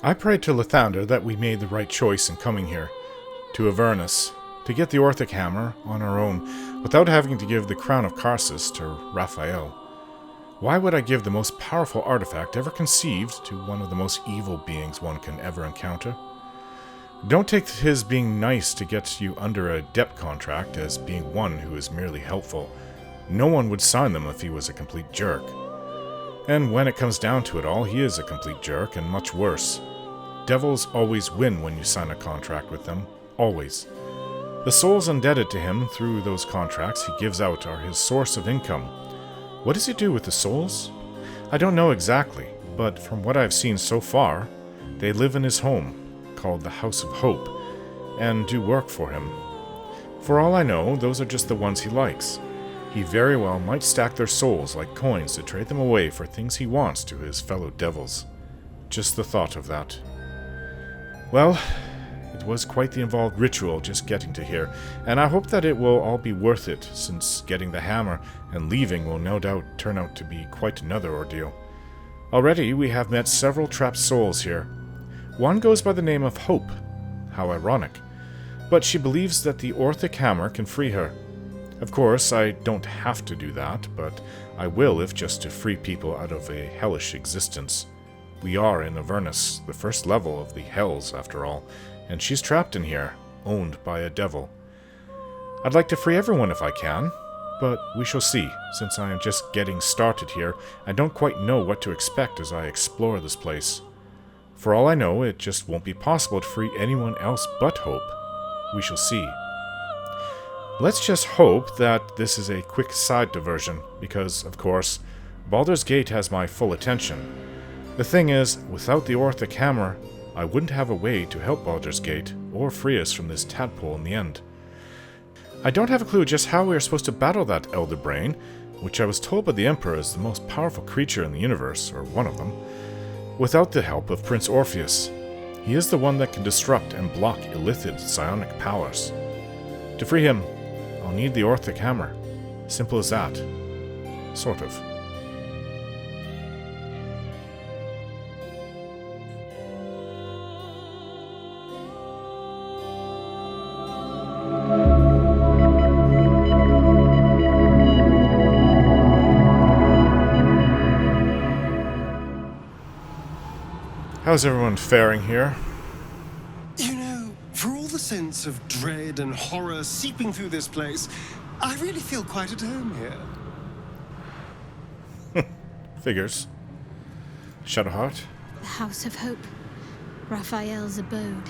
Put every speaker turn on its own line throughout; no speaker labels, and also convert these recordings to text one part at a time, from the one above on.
I prayed to Lathander that we made the right choice in coming here, to Avernus, to get the Orphic Hammer on our own, without having to give the Crown of Karsus to Raphael. Why would I give the most powerful artifact ever conceived to one of the most evil beings one can ever encounter? Don't take his being nice to get you under a debt contract as being one who is merely helpful. No one would sign them if he was a complete jerk. And when it comes down to it all, he is a complete jerk, and much worse. Devils always win when you sign a contract with them. Always. The souls indebted to him through those contracts he gives out are his source of income. What does he do with the souls? I don't know exactly, but from what I've seen so far, they live in his home, called the House of Hope, and do work for him. For all I know, those are just the ones he likes. He very well might stack their souls like coins to trade them away for things he wants to his fellow devils. Just the thought of that. Well, it was quite the involved ritual just getting to here, and I hope that it will all be worth it, since getting the hammer and leaving will no doubt turn out to be quite another ordeal. Already we have met several trapped souls here. One goes by the name of Hope. How ironic. But she believes that the Orphic Hammer can free her. Of course, I don't have to do that, but I will if just to free people out of a hellish existence. We are in Avernus, the first level of the Hells, after all, and she's trapped in here, owned by a devil. I'd like to free everyone if I can, but we shall see. Since I am just getting started here, I don't quite know what to expect as I explore this place. For all I know, it just won't be possible to free anyone else but Hope. We shall see. Let's just hope that this is a quick side diversion, because, of course, Baldur's Gate has my full attention. The thing is, without the Orphic Hammer, I wouldn't have a way to help Baldur's Gate, or free us from this tadpole in the end. I don't have a clue just how we are supposed to battle that Elder Brain, which I was told by the Emperor is the most powerful creature in the universe, or one of them, without the help of Prince Orpheus. He is the one that can disrupt and block illithid psionic powers. To free him, I'll need the Orphic Hammer. Simple as that. Sort of. How's everyone faring here?
You know, for all the sense of dread and horror seeping through this place, I really feel quite at home here.
Figures. Shadowheart?
The House of Hope. Raphael's abode.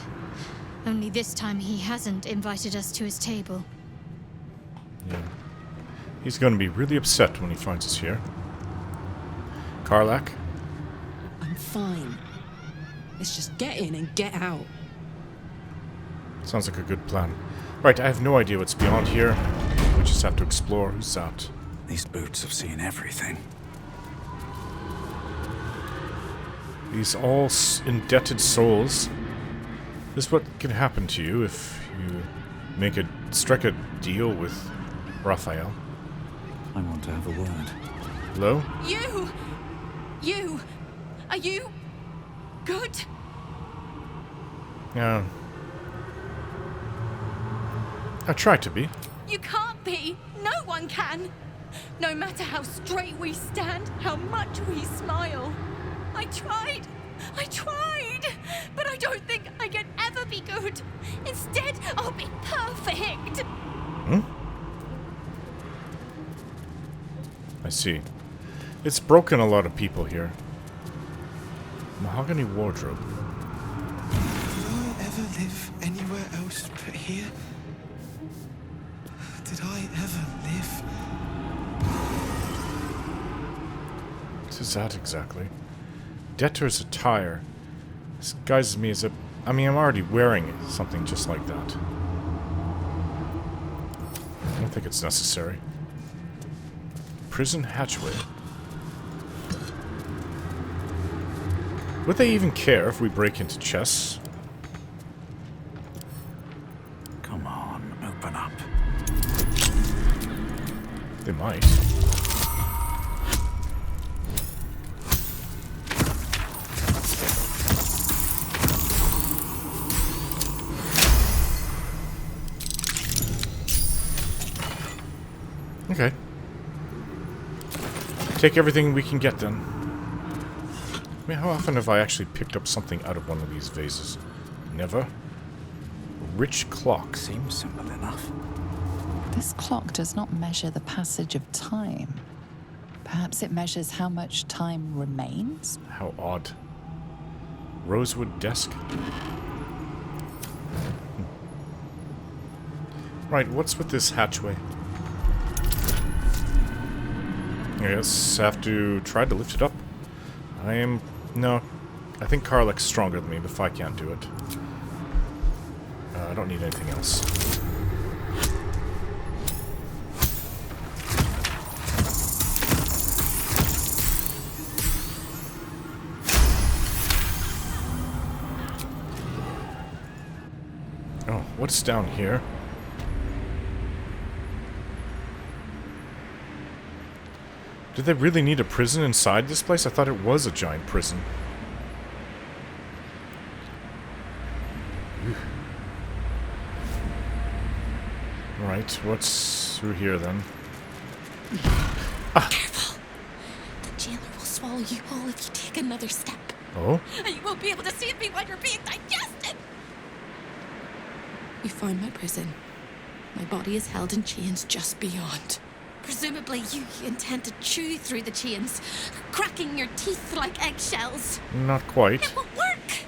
Only this time he hasn't invited us to his table.
Yeah. He's going to be really upset when he finds us here. Karlach?
I'm fine. Let's just get in and get out.
Sounds like a good plan. Right, I have no idea what's beyond here. We just have to explore. Who's that?
These boots have seen everything.
These all indebted souls. This is what can happen to you if you strike a deal with Raphael.
I want to have a word.
Hello?
You! Are you good?
Yeah. I try to be.
You can't be. No one can. No matter how straight we stand, how much we smile. I tried, but I don't think I can ever be good. Instead, I'll be perfect.
Hmm? I see. It's broken a lot of people here. Mahogany wardrobe.
Did I ever live anywhere else but here? Did I ever live?
What is that exactly? Debtor's attire. Disguises me as a... I mean, I'm already wearing something just like that. I don't think it's necessary. Prison hatchway. Would they even care if we break into chests?
Come on, open up.
They might. Okay. Take everything we can get then. I mean, how often have I actually picked up something out of one of these vases? Never. Rich clock.
Seems simple enough.
This clock does not measure the passage of time. Perhaps it measures how much time remains?
How odd. Rosewood desk. Right, what's with this hatchway? I guess I have to try to lift it up. No. I think Karlach's stronger than me, but if I can't do it. I don't need anything else. Oh, what's down here? Did they really need a prison inside this place? I thought it was a giant prison. Right, what's through here then?
Careful! The jailer will swallow you whole if you take another step.
Oh?
And you won't be able to see me while you're being digested! You found my prison. My body is held in chains just beyond. Presumably you intend to chew through the chains, cracking your teeth like eggshells.
Not quite.
It won't work!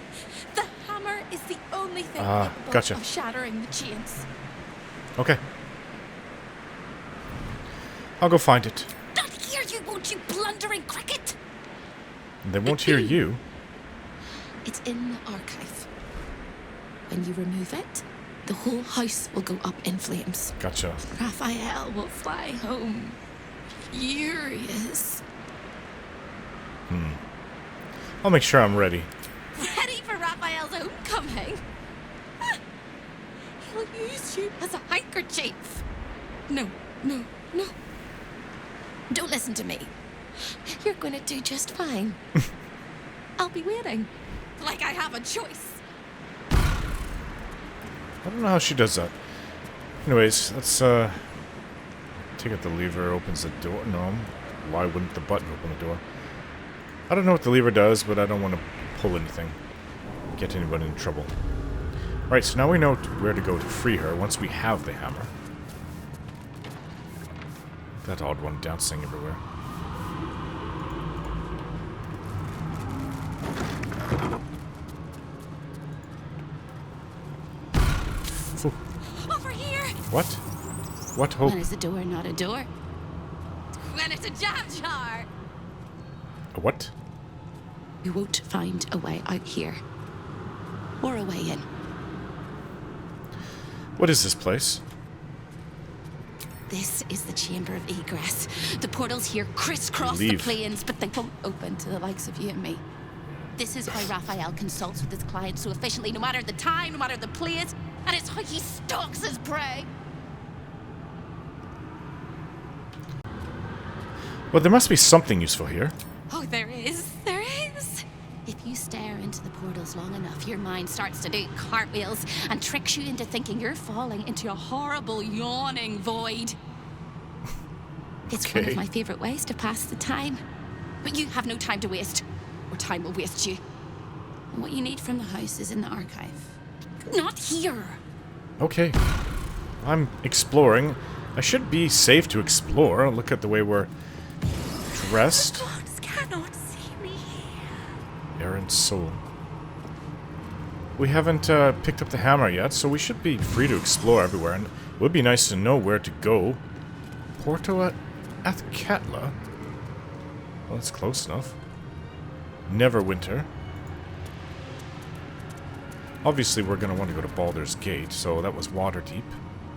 The hammer is the only thing capable
gotcha.
of shattering the chains.
Okay. I'll go find it.
Not hear you, won't you, blundering cricket?
They won't hear you.
It's in the archive. When you remove it, the whole house will go up in flames.
Gotcha.
Raphael will fly home, furious.
I'll make sure I'm ready.
Ready for Raphael's homecoming? He'll use you as a handkerchief. No. Don't listen to me. You're going to do just fine. I'll be waiting. Like I have a choice.
I don't know how she does that. Anyways, let's take out the lever, opens the door. No. Why wouldn't the button open the door? I don't know what the lever does, but I don't want to pull anything. Get anybody in trouble. Right, so now we know where to go to free her once we have the hammer. That odd one dancing everywhere.
Over here!
What? What hope?
When is a door not a door? When it's a jam jar!
A what?
You won't find a way out here. Or a way in.
What is this place?
This is the chamber of egress. The portals here crisscross the
Leave.
plains, but they won't open to the likes of you and me. This is how Raphael consults with his clients so efficiently, no matter the time, no matter the place, and it's how he stalks his prey.
Well, there must be something useful here.
Oh, there is. There is. If you stare into the portals long enough, your mind starts to do cartwheels and tricks you into thinking you're falling into a horrible, yawning void. It's one
Okay.
of my favorite ways to pass the time. But you have no time to waste, or time will waste you. And what you need from the house is in the archive. Not here.
Okay. I'm exploring. I should be safe to explore. Look at the way we're dressed.
Gods cannot see me here.
Errant soul. We haven't picked up the hammer yet, so we should be free to explore everywhere, and it would be nice to know where to go. Porto Athkatla? Well, that's close enough. Neverwinter. Obviously, we're going to want to go to Baldur's Gate, so that was Waterdeep.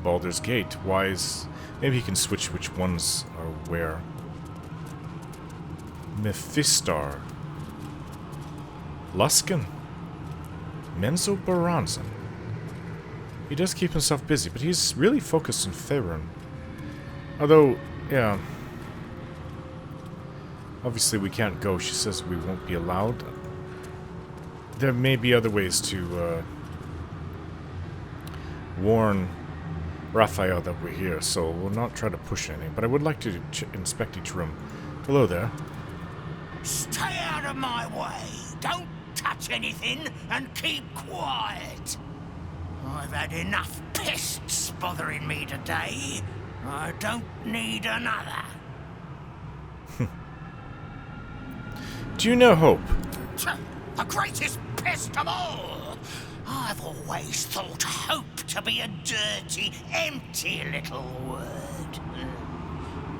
Baldur's Gate. Why is... Maybe he can switch which ones are where. Mephistar. Luskan. Menzoberranzan. He does keep himself busy, but he's really focused on Faerun. Although, yeah. Obviously we can't go. She says we won't be allowed. There may be other ways to warn Raphael that we're here, so we'll not try to push anything, but I would like to inspect each room. Hello there.
Stay out of my way. Don't touch anything and keep quiet. I've had enough pests bothering me today. I don't need another.
Do you know Hope?
The greatest pest of all. I've always thought hope to be a dirty, empty little word.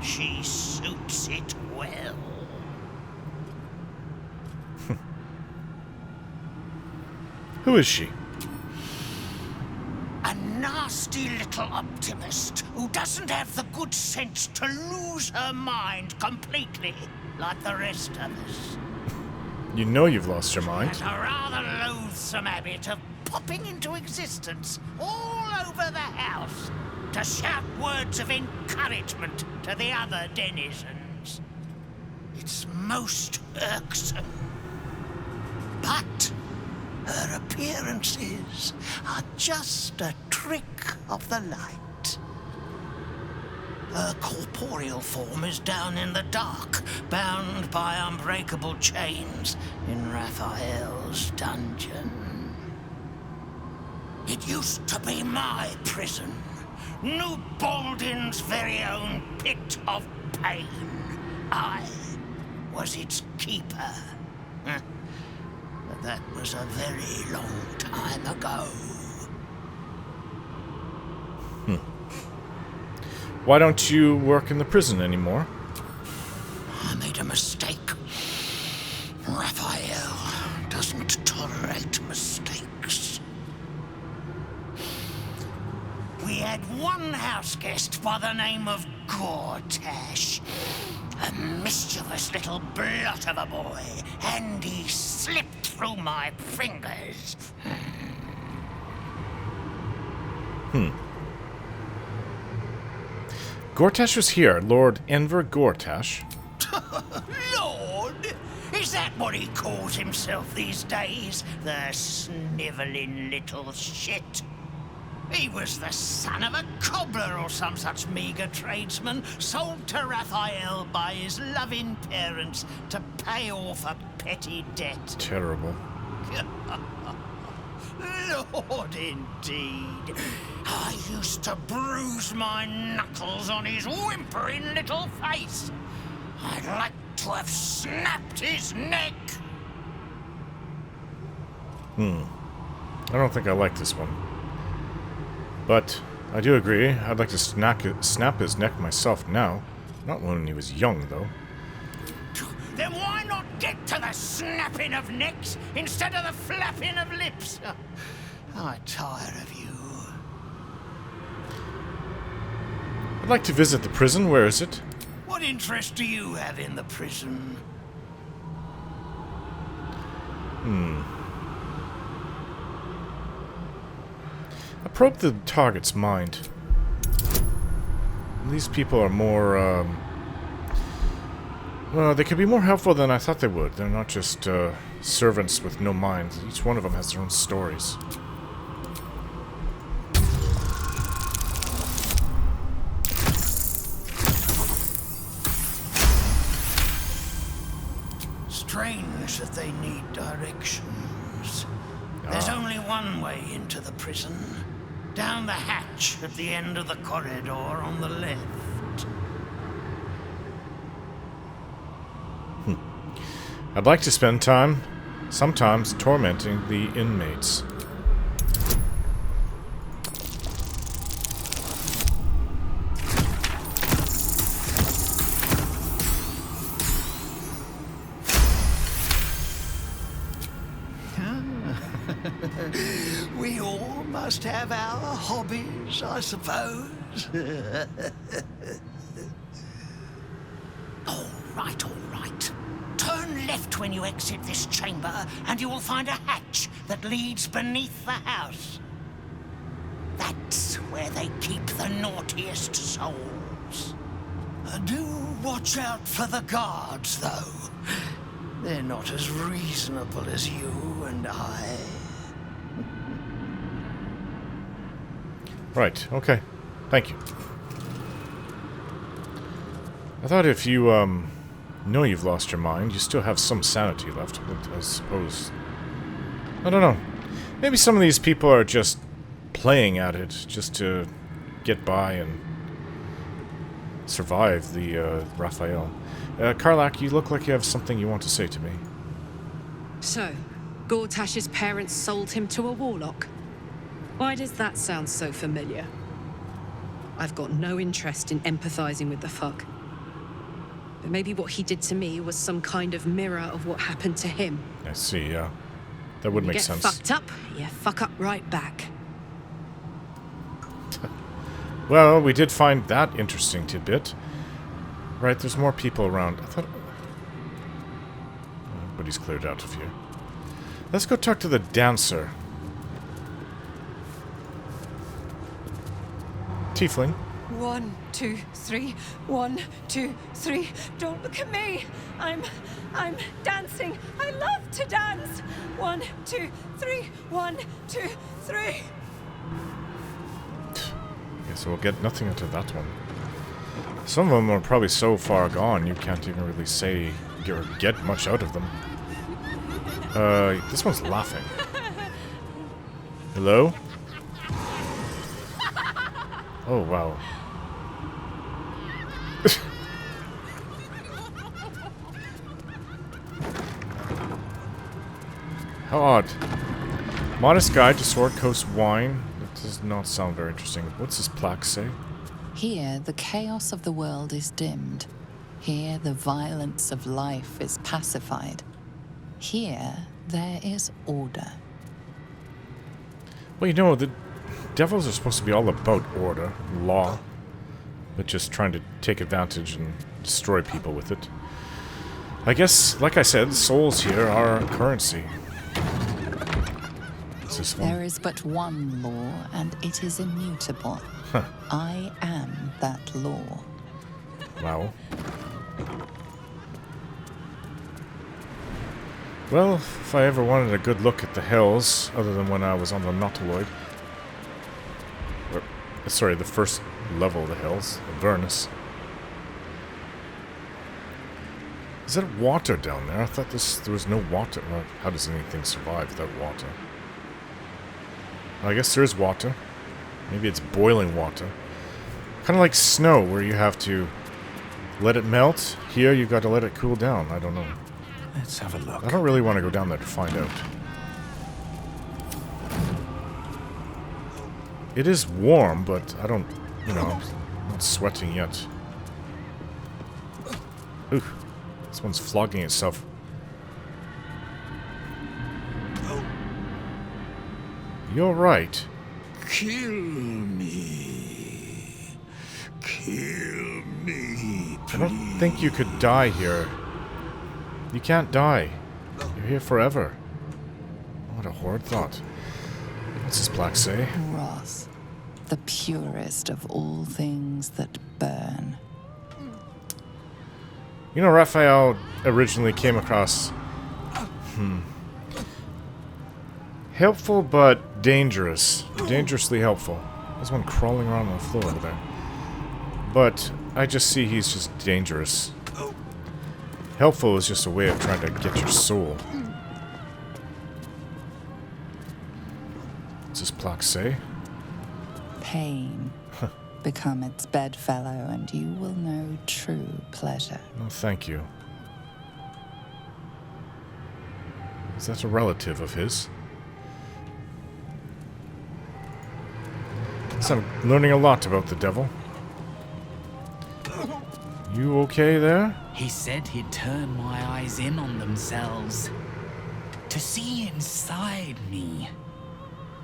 She suits it well.
Who is she?
A nasty little optimist who doesn't have the good sense to lose her mind completely, like the rest of us.
You know you've lost your mind.
Has a rather loathsome habit of popping into existence all over the house to shout words of encouragement to the other denizens. It's most irksome. But her appearances are just a trick of the light. Her corporeal form is down in the dark, bound by unbreakable chains in Raphael's dungeon. It used to be my prison, New Baldin's very own pit of pain. I was its keeper. But that was a very long time ago.
Why don't you work in the prison anymore?
I made a mistake. Raphael doesn't tolerate mistakes. We had one house guest by the name of Gortash. A mischievous little blot of a boy, and he slipped through my fingers.
Gortash was here, Lord Enver Gortash.
Lord? Is that what he calls himself these days? The snivelling little shit? He was the son of a cobbler or some such meagre tradesman, sold to Raphael by his loving parents to pay off a petty debt.
Terrible.
Lord, indeed. I used to bruise my knuckles on his whimpering little face. I'd like to have snapped his neck.
I don't think I like this one. But I do agree, I'd like to snap his neck myself now. Not when he was young, though.
Then why not get to the snapping of necks instead of the flapping of lips? I'm tired of you.
I'd like to visit the prison. Where is it?
What interest do you have in the prison?
I probed the target's mind. These people are more, well, they could be more helpful than I thought they would. They're not just, servants with no minds. Each one of them has their own stories.
Strange that they need directions. There's only one way into the prison. Down the hatch at the end of the corridor on the left.
I'd like to spend time, sometimes, tormenting the inmates.
We all must have our hobbies, I suppose. All right. Turn left when you exit this chamber, and you will find a hatch that leads beneath the house. That's where they keep the naughtiest souls. Do watch out for the guards, though. They're not as reasonable as you and I.
Right, okay. Thank you. I thought if you, know you've lost your mind, you still have some sanity left, but I suppose... I don't know. Maybe some of these people are just playing at it, just to get by and survive the, Raphael. Karlak, you look like you have something you want to say to me.
So, Gortash's parents sold him to a warlock. Why does that sound so familiar? I've got no interest in empathizing with the fuck. But maybe what he did to me was some kind of mirror of what happened to him.
I see, yeah. That would make sense.
Get fucked up, you fuck up right back.
Well, we did find that interesting tidbit. Right, there's more people around. I thought... Everybody's cleared out of here. Let's go talk to the dancer. Tiefling.
1, 2, 3. 1, 2, 3. Don't look at me. I'm dancing. I love to dance. 1, 2, 3. 1, 2, 3.
Okay, so we'll get nothing out of that one. Some of them are probably so far gone you can't even really say or get much out of them. This one's laughing. Hello? Oh, wow. How odd. Modest guide to Sword Coast wine. That does not sound very interesting. What's this plaque say?
Here, the chaos of the world is dimmed. Here, the violence of life is pacified. Here, there is order.
Well, you know, the devils are supposed to be all about order, law, but just trying to take advantage and destroy people with it. I guess, like I said, souls here are currency. What's this one?
There is but one law, and it is immutable.
Huh.
I am that law.
Wow. Well, if I ever wanted a good look at the Hells, other than when I was on the Nautiloid... Sorry, the first level of the Hells, Avernus. Is that water down there? I thought there was no water. Well, how does anything survive without water? Well, I guess there is water. Maybe it's boiling water. Kind of like snow, where you have to let it melt. Here, you've got to let it cool down. I don't know.
Let's have a look.
I don't really want to go down there to find out. It is warm, but I don't, you know, I'm not sweating yet. Ooh, this one's flogging itself. You're right.
Kill me. Kill me, please.
I don't think you could die here. You can't die. You're here forever. What a horrid thought. What's this plaque say?
Wrath, the purest of all things that burn.
You know, Raphael originally came across... helpful, but dangerous. Dangerously helpful. There's one crawling around on the floor over there. But I just see he's just dangerous. Helpful is just a way of trying to get your soul. What's this plaque say?
Pain. Become its bedfellow, and you will know true pleasure.
No, thank you. Is that a relative of his? So I'm learning a lot about the devil. You okay there?
He said he'd turn my eyes in on themselves. To see inside me.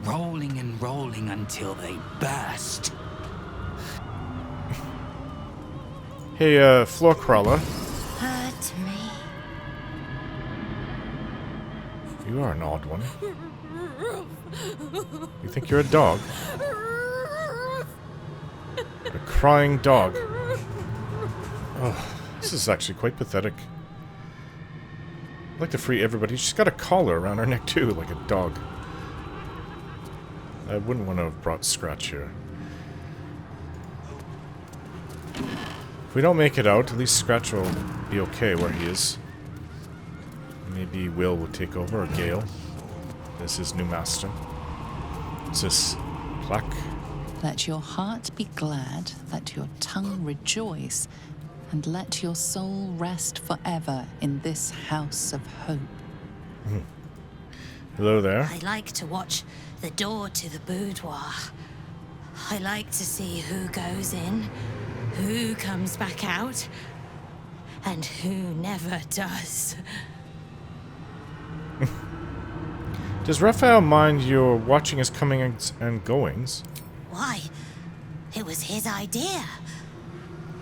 Rolling and rolling until they burst.
Hey, floor crawler.
Hurt me.
You are an odd one. You think you're a dog? A crying dog. Oh, this is actually quite pathetic. I'd like to free everybody. She's got a collar around her neck too, like a dog. I wouldn't want to have brought Scratch here. If we don't make it out, at least Scratch will be okay where he is. Maybe Will take over, or Gale, as his new master. What's this? Plaque?
Let your heart be glad, let your tongue rejoice, and let your soul rest forever in this house of hope.
Hello there.
I like to watch the door to the boudoir. I like to see who goes in, who comes back out, and who never does.
Does Raphael mind your watching his comings and goings?
Why? It was his idea.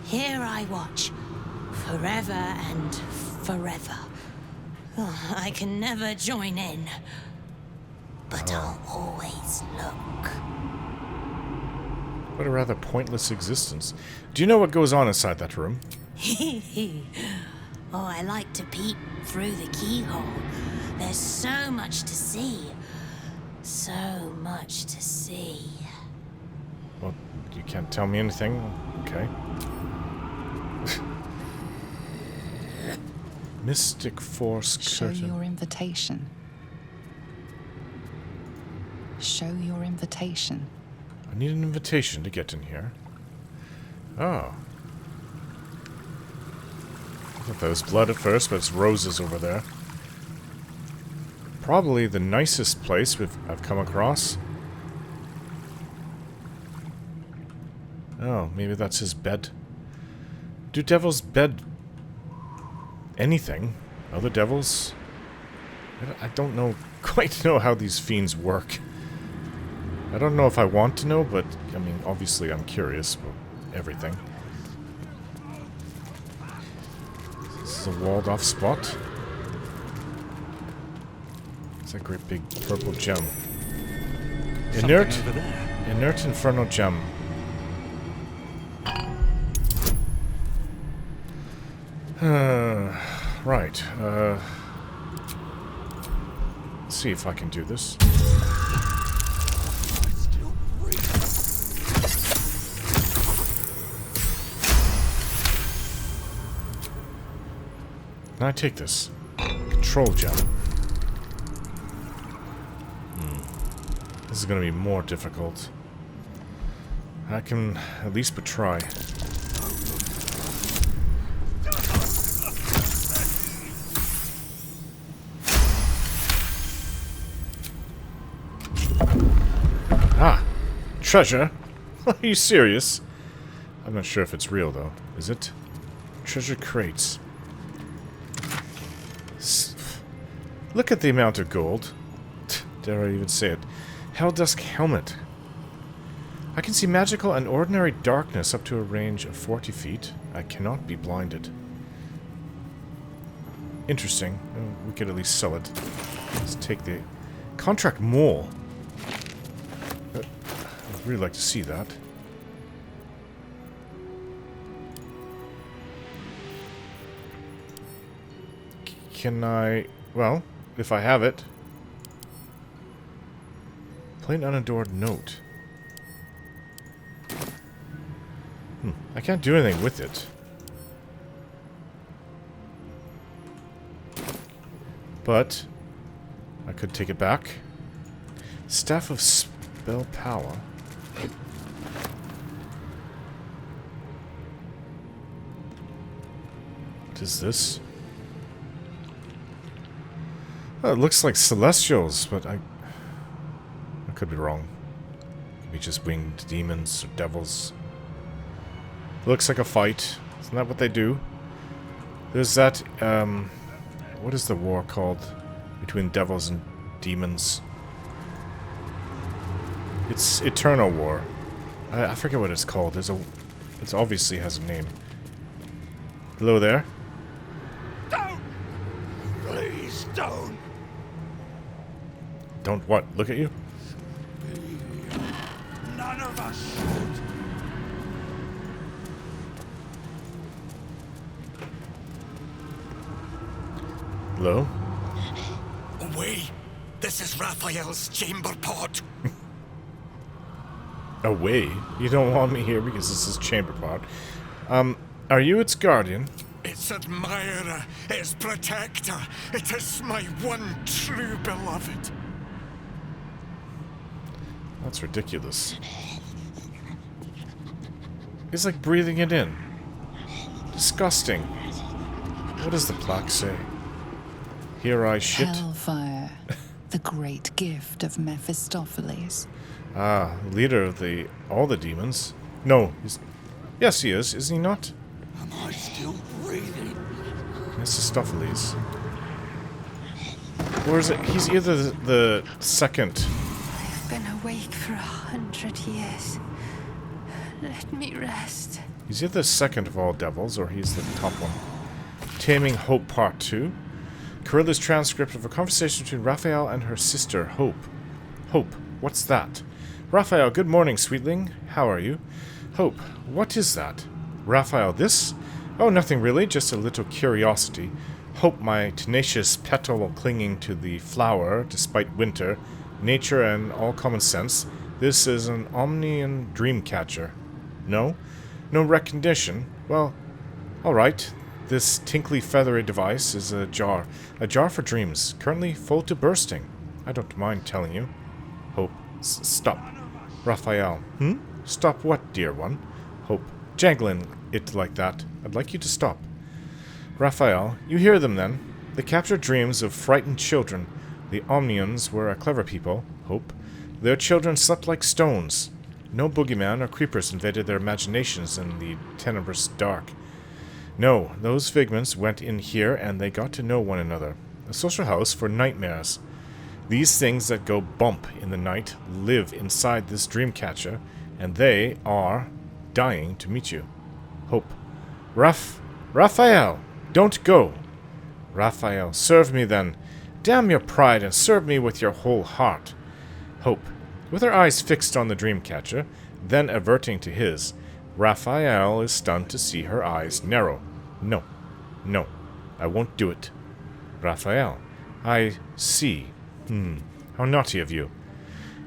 Here I watch, forever and forever. Oh, I can never join in, but I'll always look.
What a rather pointless existence. Do you know what goes on inside that room?
Oh, I like to peep through the keyhole. There's so much to see. So much to see.
Well, you can't tell me anything? Okay. Mystic Force
Show
curtain.
your invitation. Show your invitation.
I need an invitation to get in here. Oh. I thought that was blood at first, but it's roses over there. Probably the nicest place I've come across. Oh, maybe that's his bed. Do devils bed anything? Other devils? I don't know quite know how these fiends work. I don't know if I want to know, but I mean, obviously I'm curious about everything. This is a walled off spot. It's a great big purple gem. Inert Inferno Gem. Right. Let's see if I can do this. Can I take this? Control gem. This is going to be more difficult. I can at least but try. Ah! Treasure? Are you serious? I'm not sure if it's real, though. Is it? Treasure crates. Look at the amount of gold. Dare I even say it? Helldusk Helmet. I can see magical and ordinary darkness up to a range of 40 feet. I cannot be blinded. Interesting. We could at least sell it. Let's take the... Contract mole. I'd really like to see that. Can I... Well, if I have it... Plain unadored note. I can't do anything with it. But I could take it back. Staff of Spell Power. What is this? Oh, it looks like celestials, but I could be wrong. Could be just winged demons or devils. Looks like a fight. Isn't that what they do? There's that, what is the war called? Between devils and demons. It's Eternal War. I forget what it's called. It obviously has a name. Hello there?
Don't! Please don't!
Don't what? Look at you?
None of us should.
Hello?
Away! This is Raphael's chamber pod.
Away? You don't want me here because this is chamber pod. Are you its guardian?
Its admirer, its protector. It is my one true beloved.
That's ridiculous. It's like breathing it in. Disgusting. What does the plaque say? Here I shit.
Hellfire, the great gift of Mephistopheles.
Ah, leader of all the demons. No, yes he is he not?
Am I still breathing?
Mephistopheles. Or is it? He's either the second.
I've been awake for 100 years. Let me rest.
He's either the second of all devils, or he's the top one. Taming Hope Part 2. Carilla's transcript of a conversation between Raphael and her sister, Hope. Hope, what's that? Raphael, good morning, sweetling. How are you? Hope, what is that? Raphael, this? Oh, nothing really, just a little curiosity. Hope, my tenacious petal clinging to the flower despite winter, nature, and all common sense. This is an Omnian dream catcher. No? No recognition? Well, alright. This tinkly feathery device is a jar. A jar for dreams, currently full to bursting. I don't mind telling you. Hope. Stop. Raphael. Stop what, dear one? Hope. Jangling it like that. I'd like you to stop. Raphael. You hear them then. They capture dreams of frightened children. The Omnians were a clever people. Hope. Their children slept like stones. No boogeyman or creepers invaded their imaginations in the tenebrous dark. No, those figments went in here and they got to know one another. A social house for nightmares. These things that go bump in the night live inside this dream catcher, and they are dying to meet you. Hope. Raphael, don't go. Raphael, serve me then. Damn your pride and serve me with your whole heart. Hope. With her eyes fixed on the dream catcher, then averting to his, Raphael is stunned to see her eyes narrow. No, I won't do it. Raphael, I see. How naughty of you.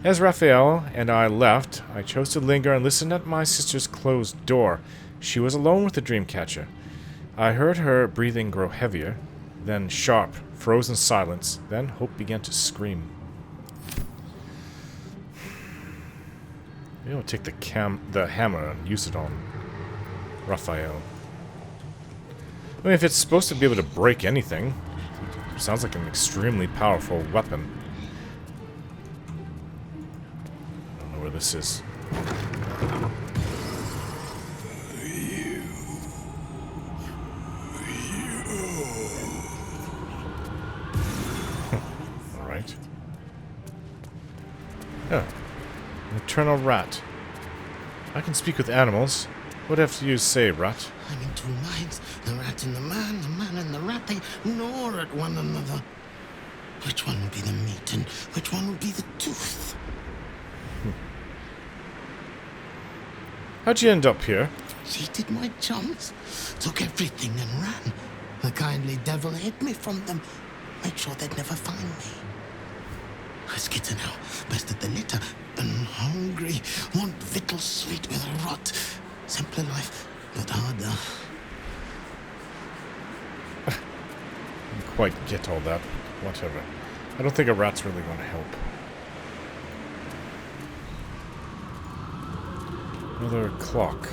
As Raphael and I left, I chose to linger and listen at my sister's closed door. She was alone with the dream catcher. I heard her breathing grow heavier, then sharp, frozen silence, then Hope began to scream. Maybe I'll take the hammer and use it on Raphael. I mean, if it's supposed to be able to break anything, it sounds like an extremely powerful weapon. I don't know where this is. Alright. Oh. An eternal rat. I can speak with animals. What have you to say, rat?
I'm in two minds. The rat and the man and the rat, they gnaw at one another. Which one will be the meat and which one will be the tooth?
How'd you end up here?
Cheated my chums. Took everything and ran. The kindly devil hid me from them. Made sure they'd never find me. I skitter now, bested the litter, and hungry. Want victuals sweet with a rot. Simpler life, but harder.
Didn't quite get all that. Whatever. I don't think a rat's really going to help. Another clock.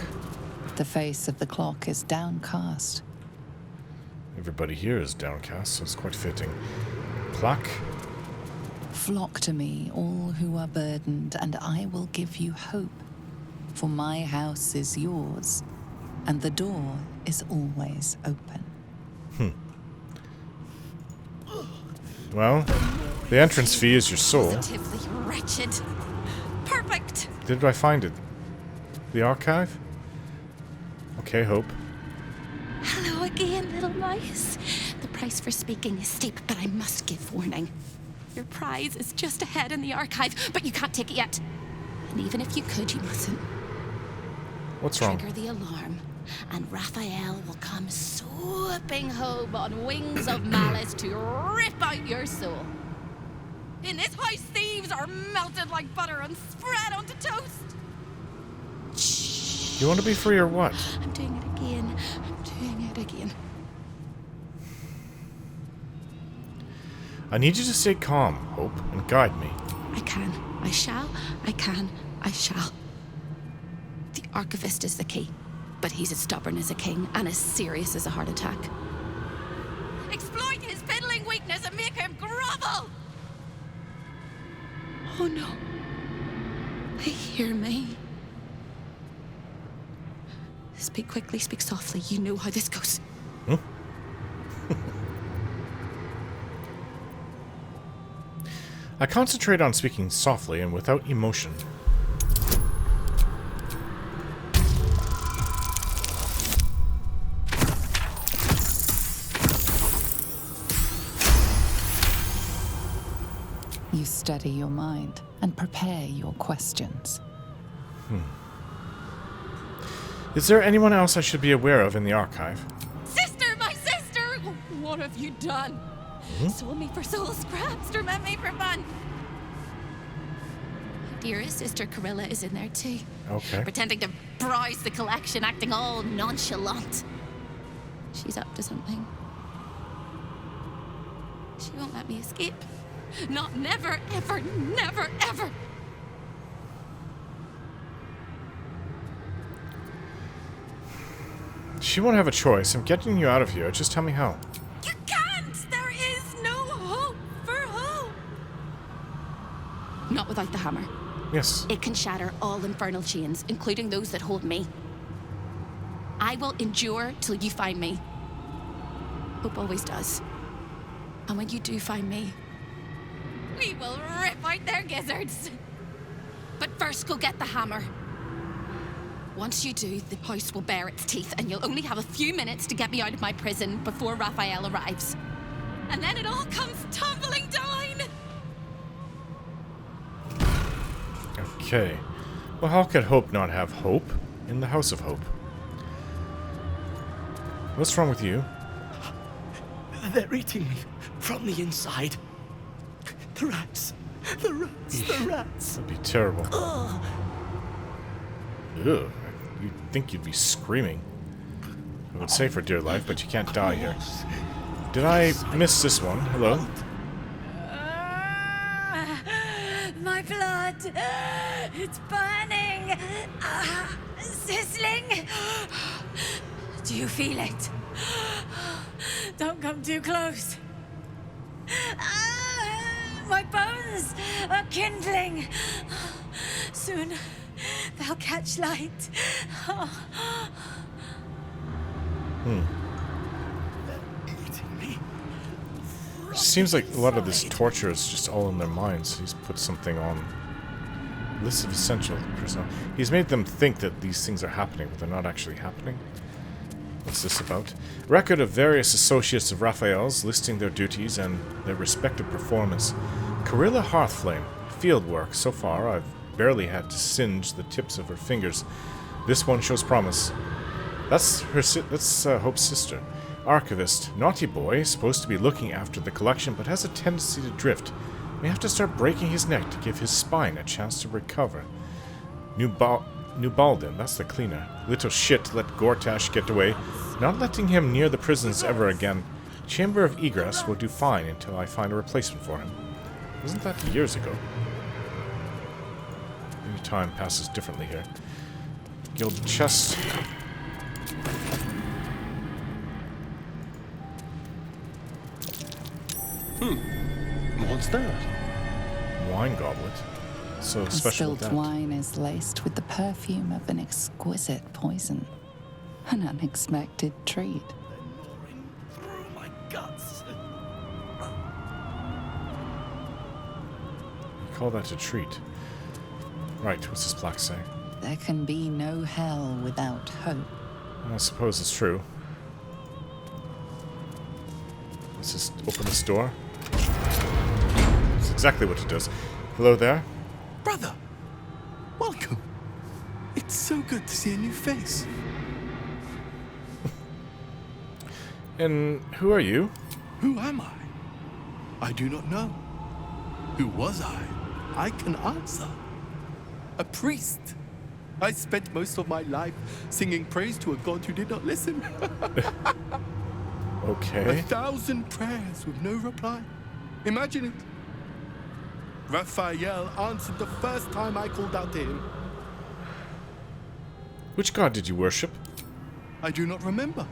The face of the clock is downcast.
Everybody here is downcast, so it's quite fitting. Clock.
Flock to me, all who are burdened, and I will give you hope. For my house is yours, and the door is always open.
Well, the entrance fee is your soul.
Positively wretched. Perfect.
Did I find it? The archive? Okay, Hope.
Hello again, little mice. The price for speaking is steep, but I must give warning. Your prize is just ahead in the archive, but you can't take it yet. And even if you could, you mustn't.
What's wrong?
Trigger the alarm, and Raphael will come swooping home on wings of malice to rip out your soul. In this house, thieves are melted like butter and spread onto toast. Shh.
You want to be free or what?
I'm doing it again. I'm doing it again.
I need you to stay calm, Hope, and guide me.
I can. I shall. I can. I shall. The Archivist is the key, but he's as stubborn as a king and as serious as a heart attack.
Exploit his fiddling weakness and make him grovel!
Oh no. They hear me. Speak quickly, speak softly. You know how this goes.
Hmm? I concentrate on speaking softly and without emotion.
You steady your mind and prepare your questions.
Is there anyone else I should be aware of in the archive?
Sister, my sister! What have you done? Sold me for soul scraps or meant me for fun?
Dearest sister Carilla is in there too.
Okay.
Pretending to browse the collection, acting all nonchalant. She's up to something. She won't let me escape.
Not never, ever, never, ever!
She won't have a choice. I'm getting you out of here. Just tell me how.
You can't! There is no hope for hope!
Not without the hammer.
Yes.
It can shatter all infernal chains, including those that hold me. I will endure till you find me. Hope always does. And when you do find me,
We will rip out their gizzards!
but first go get the hammer. Once you do, the house will bare its teeth, and you'll only have a few minutes to get me out of my prison before Raphael arrives.
And then it all comes tumbling down!
Okay. Well, how could Hope not have hope in the House of Hope? What's wrong with you?
They're eating me from the inside. The rats. The rats. The rats.
That'd be terrible. Ugh. You'd think you'd be screaming. I would say for dear life, but you can't die here. Did I miss this one? Hello?
My blood! It's burning! Sizzling! Do you feel it? Don't come too close. My bones are kindling. Soon they'll catch light.
Seems like a lot of this torture is just all in their minds. He's put something on. List of essential personnel. He's made them think that these things are happening, but they're not actually happening. What's this about? Record of various associates of Raphael's, listing their duties and their respective performance. Carilla Hearthflame. Field work. So far, I've barely had to singe the tips of her fingers. This one shows promise. That's Hope's sister. Archivist. Naughty boy, supposed to be looking after the collection, but has a tendency to drift. May have to start breaking his neck to give his spine a chance to recover. New Baldin, that's the cleaner. Little shit let Gortash get away. Not letting him near the prisons ever again. Chamber of Egress will do fine until I find a replacement for him. Wasn't that years ago? Maybe time passes differently here. Guild chest.
What's that?
Wine goblet. So special.
Distilled wine is laced with the perfume of an exquisite poison. An unexpected treat.
Through my guts.
You call that a treat. Right, what's this plaque say?
There can be no hell without hope.
I suppose it's true. Let's just open this door. That's exactly what it does. Hello there.
Brother, welcome. It's so good to see a new face.
And who are you?
Who am I? I do not know. Who was I? I can answer. A priest. I spent most of my life singing praise to a god who did not listen.
Okay.
1,000 prayers with no reply. Imagine it. Raphael answered the first time I called out to him.
Which god did you worship?
I do not remember.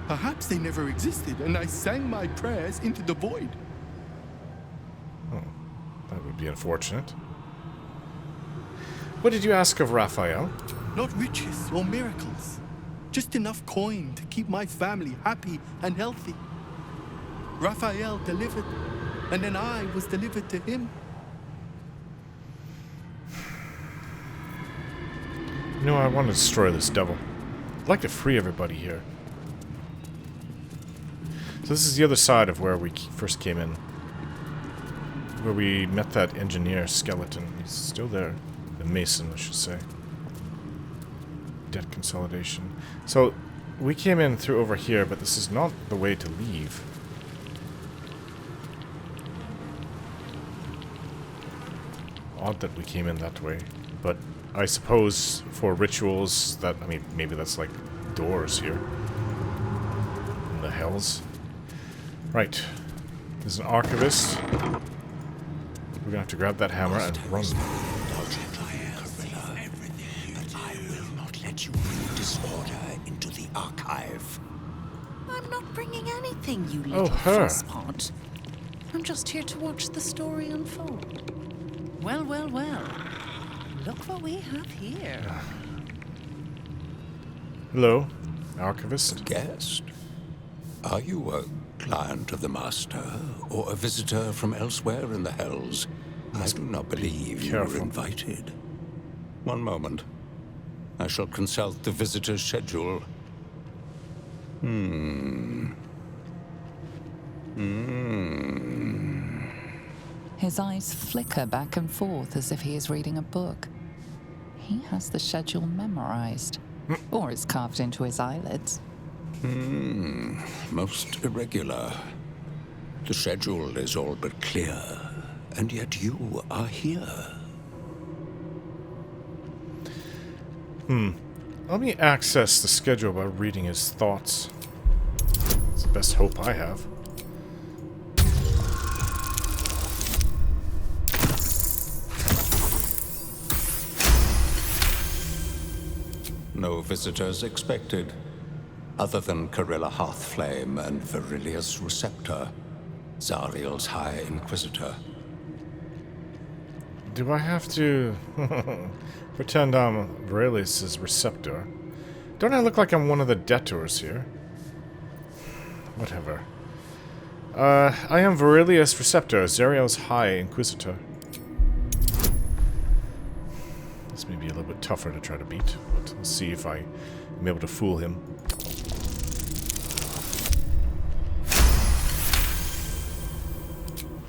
Perhaps they never existed, and I sang my prayers into the void.
Oh, that would be unfortunate. What did you ask of Raphael?
Not riches or miracles. Just enough coin to keep my family happy and healthy. Raphael delivered, and then I was delivered to him.
You know, I want to destroy this devil. I'd like to free everybody here. So this is the other side of where we first came in. Where we met that engineer skeleton. He's still there. The mason, I should say. Debt consolidation. So, we came in through over here, but this is not the way to leave. Odd that we came in that way. But I suppose for rituals that, I mean, maybe that's like doors here. In the hells. Right. There's an archivist. We're gonna have to grab that hammer and run.
But I will not let you bring disorder into the archive.
I'm not bringing anything, you
Oh,
little
her.
fusspot. I'm just here to watch the story unfold. Well, well, well. Look what we have here.
Hello, archivist.
Guest? Are you a client of the Master, or a visitor from elsewhere in the Hells? I do not believe you were invited. One moment. I shall consult the visitor's schedule.
His eyes flicker back and forth as if he is reading a book. He has the schedule memorized, or it's carved into his eyelids.
Most irregular. The schedule is all but clear, and yet you are here.
Let me access the schedule by reading his thoughts. It's the best hope I have.
No visitors expected, other than Carilla Hearthflame and Virilius Receptor, Zariel's High Inquisitor.
Do I have to pretend I'm Virilius' Receptor? Don't I look like I'm one of the debtors here? Whatever. I am Virilius Receptor, Zariel's High Inquisitor. This may be a little bit tougher to try to beat, but let's see if I am able to fool him.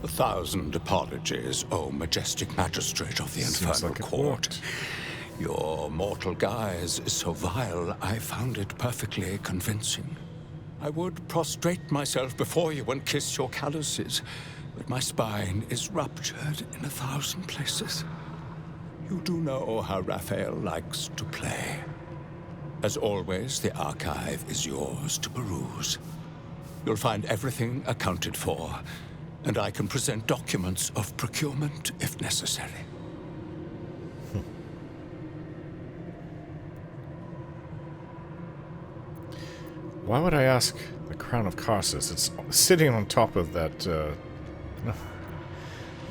A thousand apologies, O majestic magistrate of the Infernal Court. Your mortal guise is so vile, I found it perfectly convincing. I would prostrate myself before you and kiss your calluses, but my spine is ruptured in 1,000 places. You do know how Raphael likes to play. As always, the archive is yours to peruse. You'll find everything accounted for, and I can present documents of procurement if necessary.
Why would I ask the Crown of Karsus? It's sitting on top of that,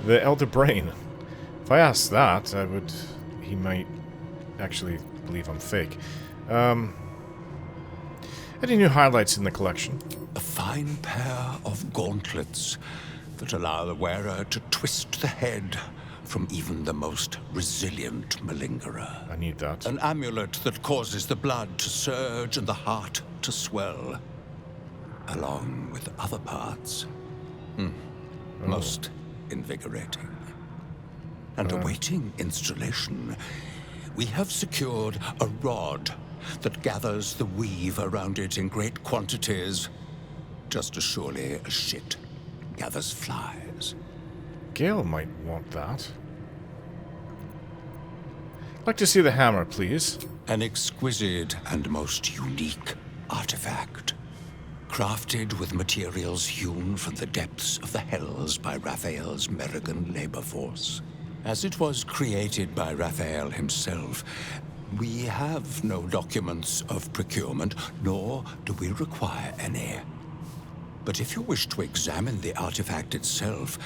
the Elder Brain. If I asked that, he might actually believe I'm fake. Any new highlights in the collection?
A fine pair of gauntlets that allow the wearer to twist the head from even the most resilient malingerer.
I need that.
An amulet that causes the blood to surge and the heart to swell, along with other parts. Most invigorating. And awaiting installation, we have secured a rod that gathers the weave around it in great quantities, just as surely as shit gathers flies.
Gale might want that. I'd like to see the hammer, please.
An exquisite and most unique artifact. Crafted with materials hewn from the depths of the Hells by Raphael's Merrigan labor force. As it was created by Raphael himself, we have no documents of procurement, nor do we require any. But if you wish to examine the artifact itself,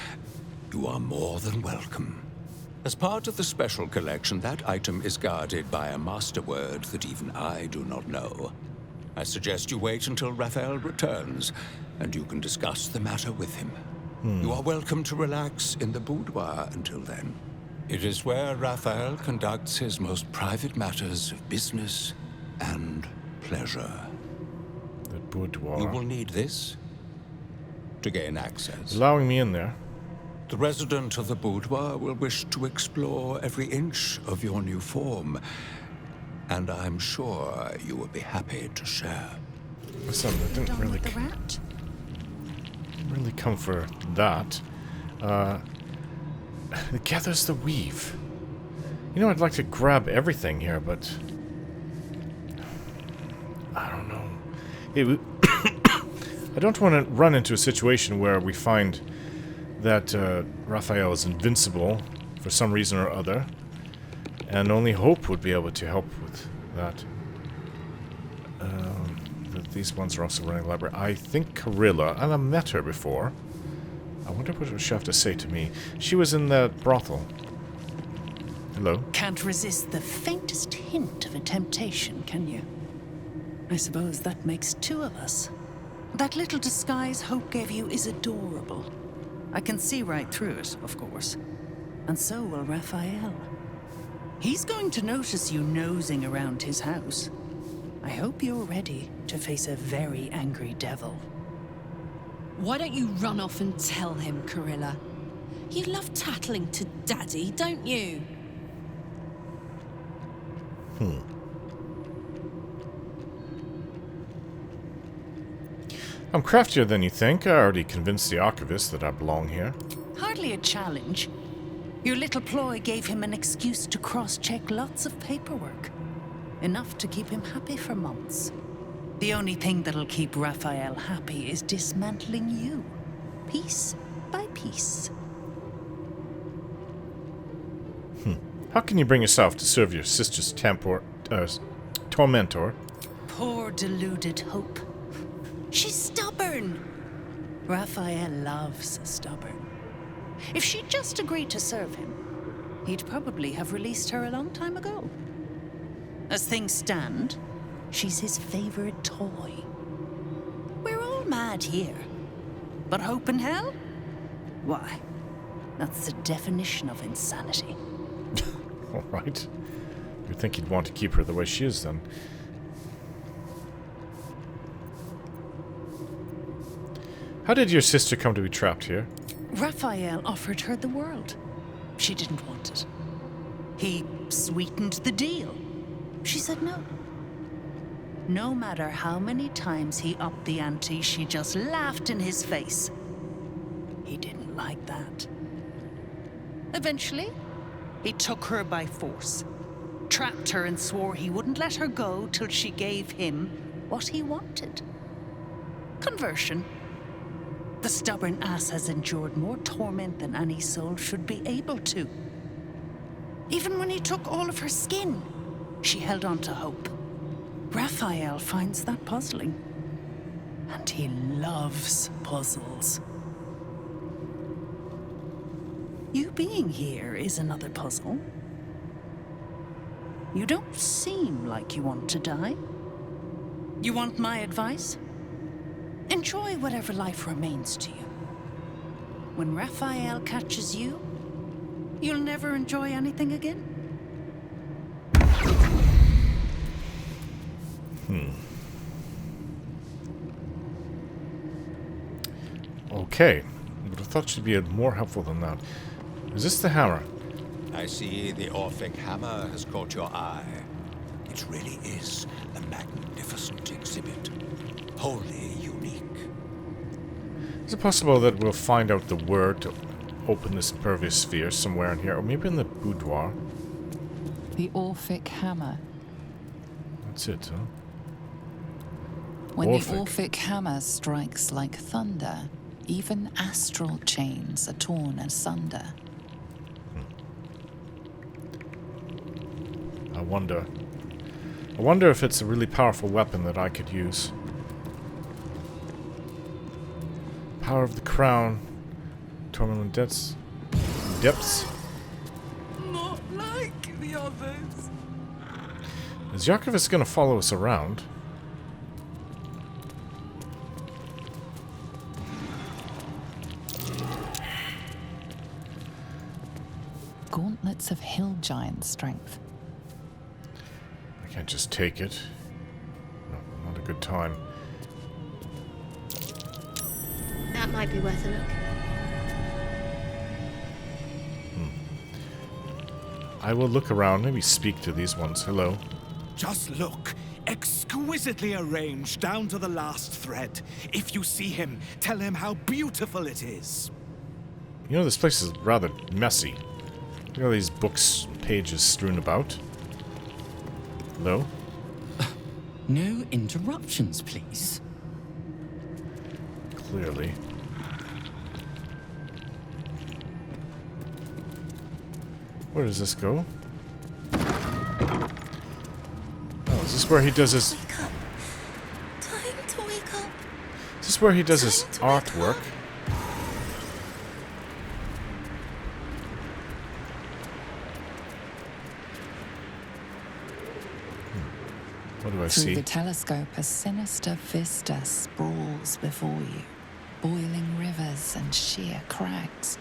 you are more than welcome. As part of the special collection, that item is guarded by a master word that even I do not know. I suggest you wait until Raphael returns, and you can discuss the matter with him. You are welcome to relax in the boudoir until then. It is where Raphael conducts his most private matters of business and pleasure.
The boudoir.
You will need this to gain access.
Allowing me in there.
The resident of the boudoir will wish to explore every inch of your new form, and I'm sure you will be happy to share.
Listen, I didn't really come for that. It gathers the weave. You know, I'd like to grab everything here, but I don't know. I don't want to run into a situation where we find that Raphael is invincible for some reason or other, and only Hope would be able to help with that. These ones are also running elaborate. I think Carilla, and I've met her before. I wonder what she'll have to say to me. She was in that brothel. Hello?
Can't resist the faintest hint of a temptation, can you? I suppose that makes two of us. That little disguise Hope gave you is adorable. I can see right through it, of course. And so will Raphael. He's going to notice you nosing around his house. I hope you're ready to face a very angry devil.
Why don't you run off and tell him, Carilla? You love tattling to Daddy, don't you?
I'm craftier than you think. I already convinced the archivist that I belong here.
Hardly a challenge. Your little ploy gave him an excuse to cross-check lots of paperwork. Enough to keep him happy for months. The only thing that'll keep Raphael happy is dismantling you, piece by piece.
How can you bring yourself to serve your sister's tormentor?
Poor deluded Hope. She's stubborn. Raphael loves stubborn. If she'd just agreed to serve him, he'd probably have released her a long time ago. As things stand, she's his favorite toy. We're all mad here. But Hope in hell? Why, that's the definition of insanity.
All right. You'd think you'd want to keep her the way she is, then. How did your sister come to be trapped here?
Raphael offered her the world. She didn't want it. He sweetened the deal. She said no. No matter how many times he upped the ante, she just laughed in his face. He didn't like that. Eventually, he took her by force, trapped her and swore he wouldn't let her go till she gave him what he wanted. Conversion. The stubborn ass has endured more torment than any soul should be able to. Even when he took all of her skin, she held on to Hope. Raphael finds that puzzling. And he loves puzzles. You being here is another puzzle. You don't seem like you want to die. You want my advice? Enjoy whatever life remains to you. When Raphael catches you, you'll never enjoy anything again.
Okay. I would have thought she'd be more helpful than that. Is this the hammer?
I see the Orphic Hammer has caught your eye. It really is a magnificent exhibit. Wholly unique.
Is it possible that we'll find out the word to open this impervious sphere somewhere in here? Or maybe in the boudoir?
The Orphic Hammer.
That's it, huh?
When
Orphic.
the Orphic Hammer strikes like thunder, even astral chains are torn asunder.
I wonder if it's a really powerful weapon that I could use. Power of the crown. Torment depths. Depths.
Not like the others.
Is Yakovitz gonna follow us around?
Gauntlets of hill giant strength.
I can't just take it. No, not a good time.
That might be worth a look.
I will look around, maybe speak to these ones. Hello.
Just look. Exquisitely arranged down to the last thread. If you see him, tell him how beautiful it is.
You know, this place is rather messy. Look at all these books, pages strewn about. Hello?
No interruptions, please.
Clearly. Where does this go? Oh, is this where he does his...
Wake up. Time to wake up.
Is this where he does his artwork? What do I
Through
see?
the telescope, a sinister vista sprawls before you. Boiling rivers and sheer crags.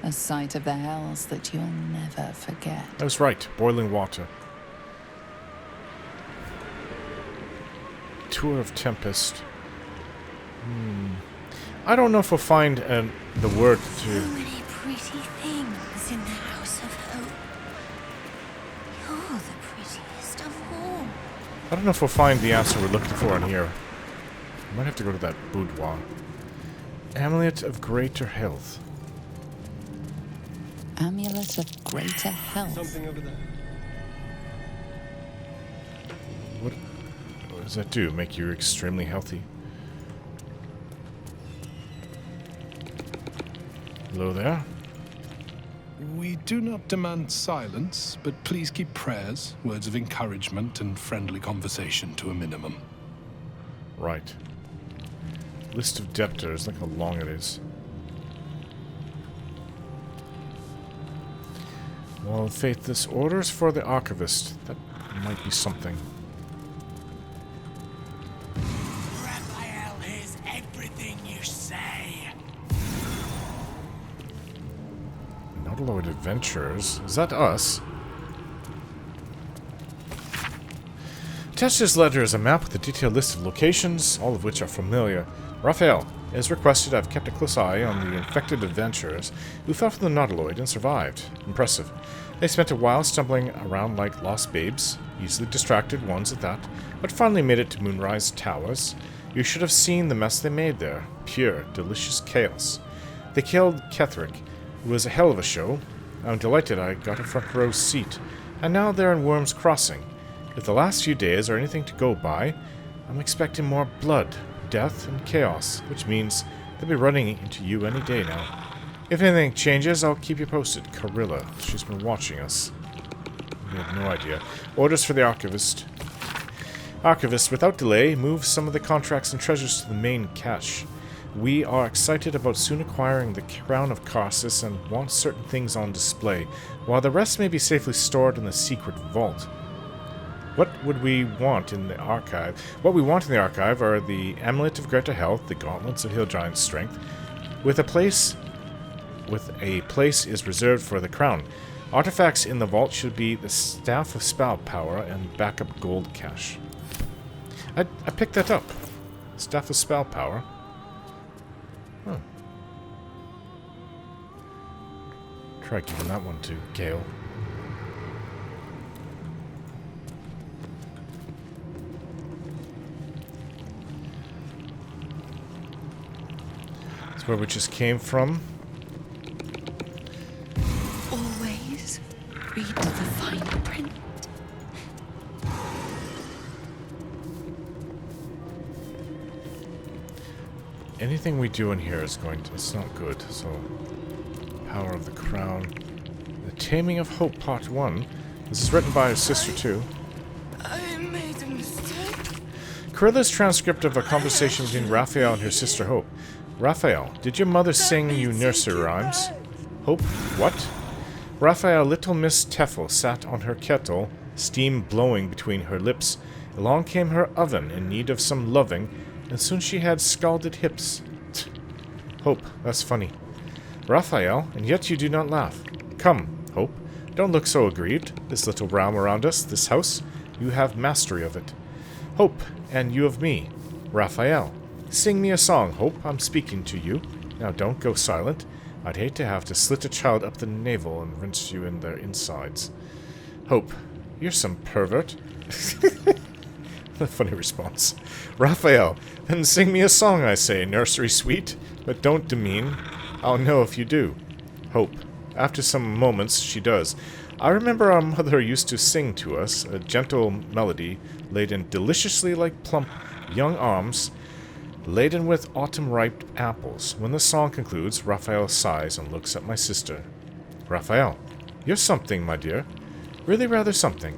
A sight of the hells that you'll never forget.
I was right. Boiling water. Tour of Tempest. I don't know if we'll find the word
So
to...
many pretty things in the House of Hope. You're the prettiest of all.
I don't know if we'll find the answer we're looking for in here. I might have to go to that boudoir. Amulet of Greater Health.
Amulet of Greater Health.
Something over there.
What does that do? Make you extremely healthy? Hello there.
We do not demand silence, but please keep prayers, words of encouragement, and friendly conversation to a minimum.
Right. List of debtors. Look how long it is. Well, Faithless orders for the archivist. That might be something.
Raphael hears everything you say.
Nautiloid Adventurers. Is that us? Attached to this letter is a map with a detailed list of locations, all of which are familiar. Raphael, as requested, I've kept a close eye on the infected adventurers who fell from the Nautiloid and survived. Impressive. They spent a while stumbling around like lost babes, easily distracted ones at that, but finally made it to Moonrise Towers. You should have seen the mess they made there. Pure, delicious chaos. They killed Ketherick. It was a hell of a show. I'm delighted I got a front row seat. And now they're in Worm's Crossing. If the last few days are anything to go by, I'm expecting more blood, death, and chaos, which means they'll be running into you any day now. If anything changes, I'll keep you posted. Carilla, she's been watching us. We have no idea. Orders for the Archivist. Archivist, without delay, move some of the contracts and treasures to the main cache. We are excited about soon acquiring the Crown of Karsus and want certain things on display, while the rest may be safely stored in the secret vault. What would we want in the archive? What we want in the archive are the Amulet of Greater Health, the Gauntlets of Hill Giant Strength, with a place is reserved for the crown. Artifacts in the vault should be the Staff of Spell Power and backup gold cache. I picked that up. Staff of Spell Power. Huh. Try giving that one to Gale. That's where we just came from.
Always
read the fine print.
Anything we do in here is going to... It's not good, so... Power of the Crown. The Taming of Hope, Part 1. This is written by her sister, too.
I made a mistake.
Carilla's transcript of a conversation between Raphael and her sister Hope. Raphael, did your mother sing you nursery rhymes? Hope, what? Raphael, little Miss Teffel sat on her kettle, steam blowing between her lips. Along came her oven, in need of some loving, and soon she had scalded hips. Hope, that's funny. Raphael, and yet you do not laugh. Come, Hope, don't look so aggrieved. This little realm around us, this house, you have mastery of it. Hope, and you of me. Raphael, sing me a song, Hope, I'm speaking to you. Now don't go silent. I'd hate to have to slit a child up the navel and rinse you in their insides. Hope, you're some pervert. A funny response. Raphael, then sing me a song, I say, nursery sweet, but don't demean. I'll know if you do. Hope, after some moments, she does. I remember our mother used to sing to us, a gentle melody, laden deliciously like plump young arms, laden with autumn-ripe apples. When the song concludes, Raphael sighs and looks at my sister. Raphael, you're something, my dear. Really rather something.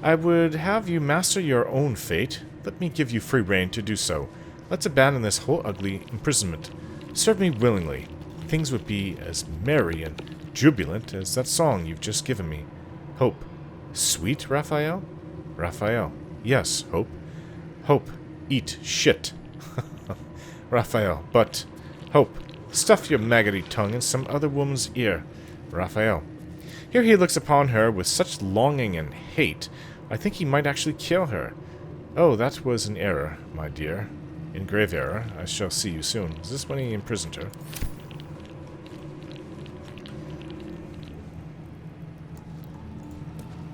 I would have you master your own fate. Let me give you free rein to do so. Let's abandon this whole ugly imprisonment. Serve me willingly. Things would be as merry and jubilant as that song you've just given me. Hope. Sweet, Raphael? Raphael. Yes, Hope. Hope. Eat shit. Raphael. But, Hope, stuff your maggoty tongue in some other woman's ear. Raphael. Here he looks upon her with such longing and hate, I think he might actually kill her. Oh, that was an error, my dear. In grave error. I shall see you soon. Is this when he imprisoned her?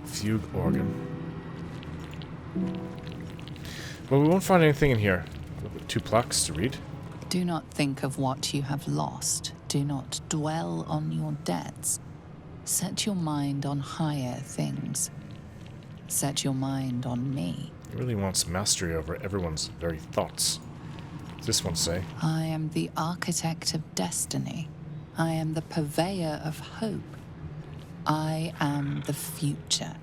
Fugue organ. Well, we won't find anything in here. 2 plaques to read.
Do not think of what you have lost. Do not dwell on your debts. Set your mind on higher things. Set your mind on me.
He really wants mastery over everyone's very thoughts. What does this one say?
I am the architect of destiny. I am the purveyor of hope. I am the future.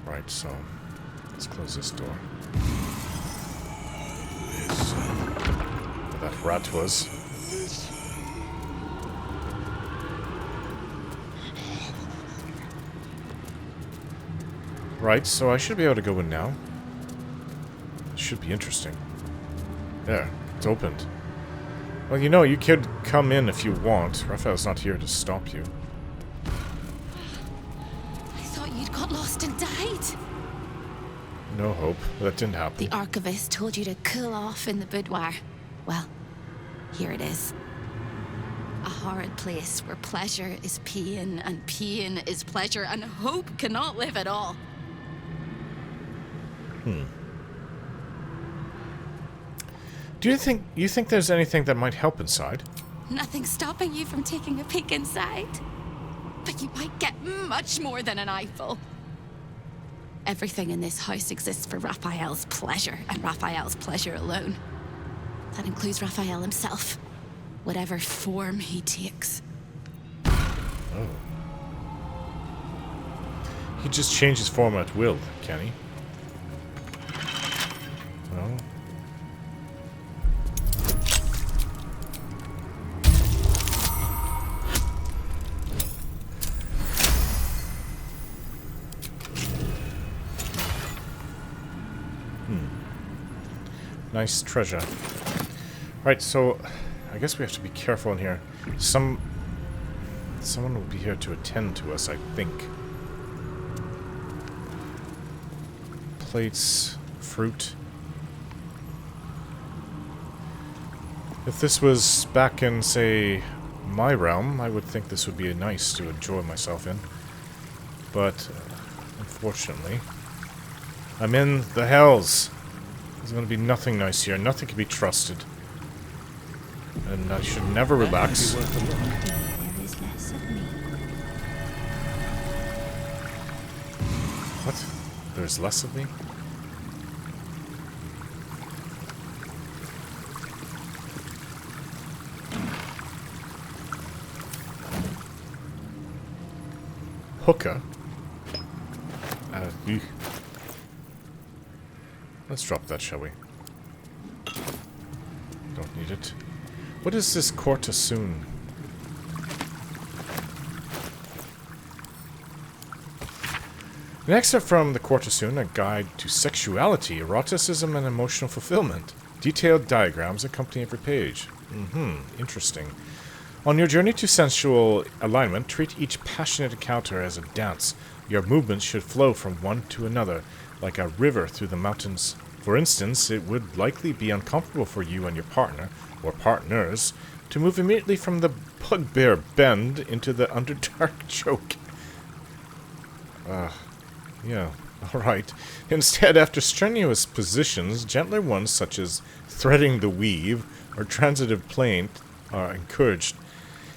Right, so let's close this door. Where that rat was. Right, so I should be able to go in now. It should be interesting. There, it's opened. Well, you know, you could come in if you want. Raphael's not here to stop you.
I thought you'd got lost and died.
No hope. That didn't happen.
The archivist told you to cool off in the boudoir. Well, here it is. A horrid place where pleasure is pain, and pain is pleasure, and hope cannot live at all.
Do you think there's anything that might help inside?
Nothing stopping you from taking a peek inside. But you might get much more than an eyeful. Everything in this house exists for Raphael's pleasure, and Raphael's pleasure alone. That includes Raphael himself, whatever form he takes.
Oh. He just changes form at will, can he? No. Nice treasure. Right, so I guess we have to be careful in here. Someone will be here to attend to us, I think. Plates, fruit. If this was back in, say, my realm, I would think this would be nice to enjoy myself in. But, unfortunately, I'm in the Hells. There's going to be nothing nice here. Nothing can be trusted. And I should never relax.
There is
there's less of me.
What? There's less of me? Hookah? Eugh. Let's drop that, shall we? Don't need it. What is this courtesan? An excerpt from The Courtesan, a guide to sexuality, eroticism, and emotional fulfillment. Detailed diagrams accompany every page. Interesting. On your journey to sensual alignment, treat each passionate encounter as a dance. Your movements should flow from one to another, like a river through the mountains. For instance, it would likely be uncomfortable for you and your partner, or partners, to move immediately from the bugbear bend into the underdark choke. Yeah, alright. Instead, after strenuous positions, gentler ones such as threading the weave or transitive plaint are encouraged.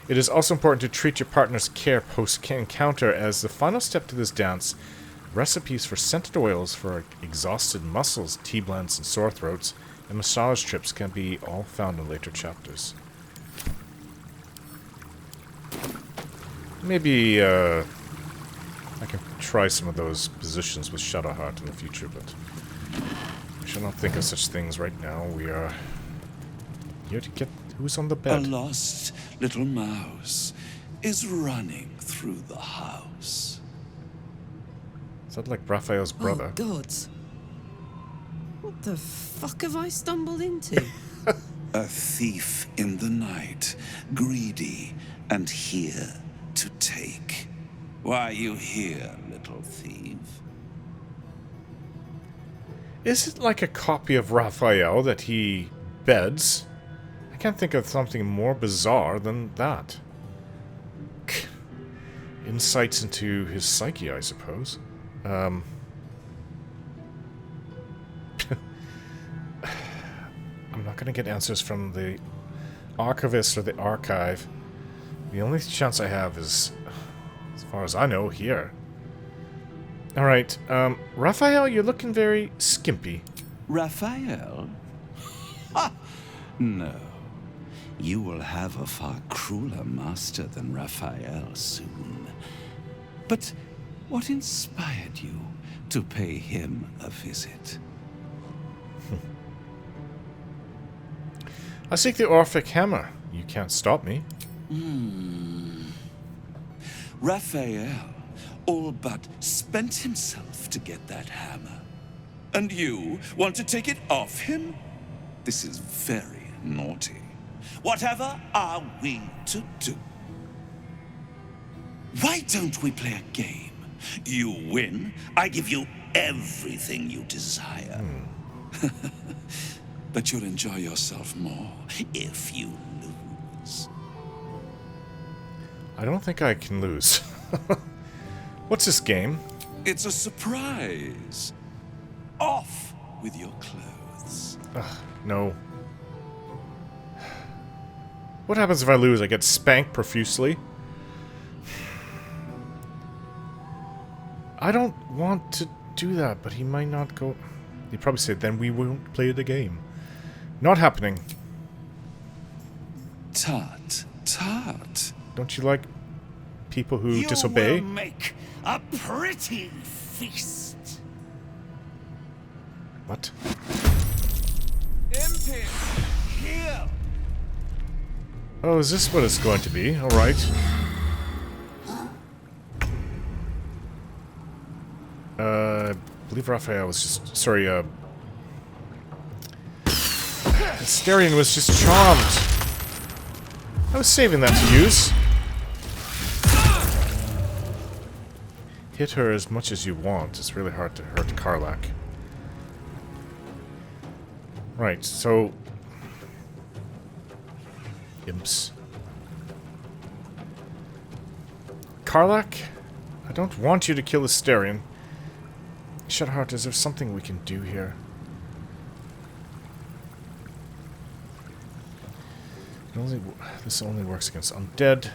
It is also important to treat your partner's care post-encounter as the final step to this dance. Recipes for scented oils for exhausted muscles, tea blends, and sore throats, and massage trips can be all found in later chapters. Maybe, I can try some of those positions with Shadowheart in the future, but I shall not think of such things right now. We are here to get who's on the bed.
A lost little mouse is running through the house.
Is that like Raphael's brother?
Oh, gods. What the fuck have I stumbled into?
A thief in the night, greedy and here to take. Why are you here, little thief?
Is it like a copy of Raphael that he beds? I can't think of something more bizarre than that. Insights into his psyche, I suppose. I'm not going to get answers from the archivist or the archive. The only chance I have is, as far as I know, here. Alright, Raphael, you're looking very skimpy.
Raphael? Ha! No. You will have a far crueler master than Raphael soon. But what inspired you to pay him a visit?
I seek the Orphic Hammer. You can't stop me.
Raphael all but spent himself to get that hammer. And you want to take it off him? This is very naughty. Whatever are we to do? Why don't we play a game? You win, I give you everything you desire. But you'll enjoy yourself more if you lose.
I don't think I can lose. What's this game?
It's a surprise. Off with your clothes.
Ugh, no. What happens if I lose? I get spanked profusely? I don't want to do that, but he might not go... He'd probably say, then we won't play the game. Not happening.
Tut, tut.
Don't you like people who disobey?
You will make a pretty feast.
What?
Impet, here.
Oh, is this what it's going to be? Alright. I believe Raphael was just... Sorry, Asterion was just charmed. I was saving that to use. Hit her as much as you want. It's really hard to hurt Karlach. Right, so... Imps. Karlach, I don't want you to kill Asterion. Shadowheart, is there something we can do here? This only works against undead.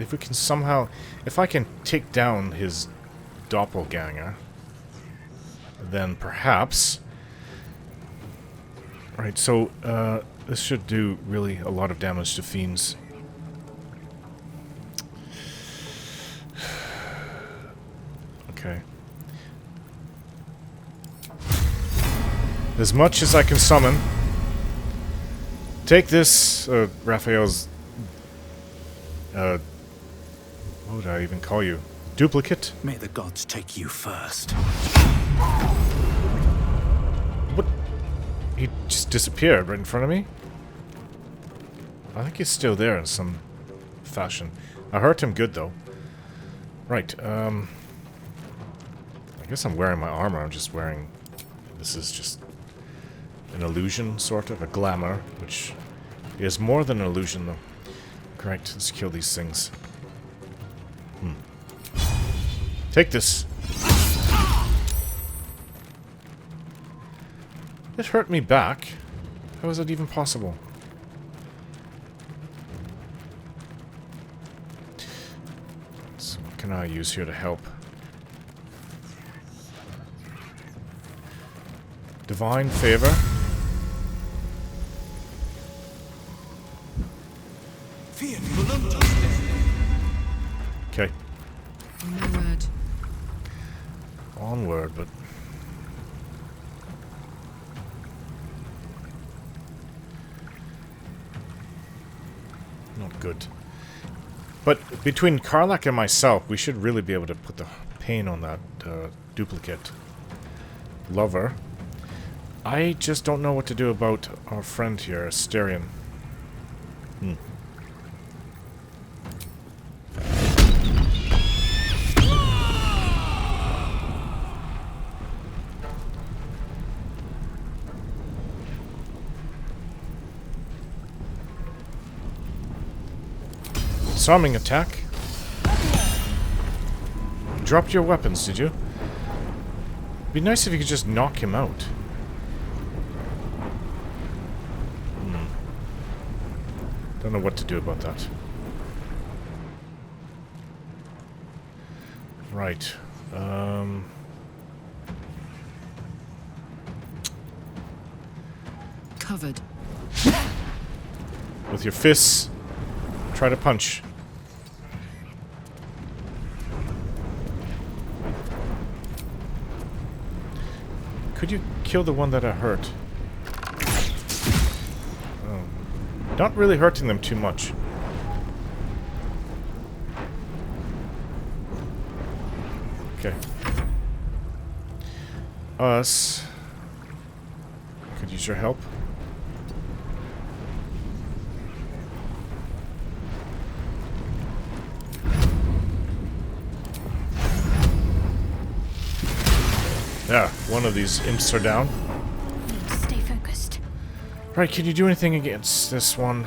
if we can somehow... If I can take down his doppelganger, then perhaps... Right, so, this should do really a lot of damage to fiends. Okay. As much as I can summon. Take this, Raphael's... what would I even call you? Duplicate?
May the gods take you first.
What? He just disappeared right in front of me? I think he's still there in some fashion. I hurt him good, though. Right, I guess I'm wearing my armor. I'm just wearing... This is just an illusion, sort of. A glamour, which is more than an illusion, though. Great, let's kill these things. Take this. It hurt me back. How is that even possible? So what can I use here to help? Divine favor. Okay.
Onward.
Onward, but... Not good. But between Karlach and myself, we should really be able to put the pain on that duplicate lover. I just don't know what to do about our friend here, Asterion. Disarming attack. Dropped your weapons, did you? Be nice if you could just knock him out. Don't know what to do about that. Right.
Covered.
With your fists, try to punch. Could you kill the one that I hurt? Oh. Not really hurting them too much. Okay. Us. Could use your help. Yeah, one of these imps are down.
Stay focused.
Right, can you do anything against this one?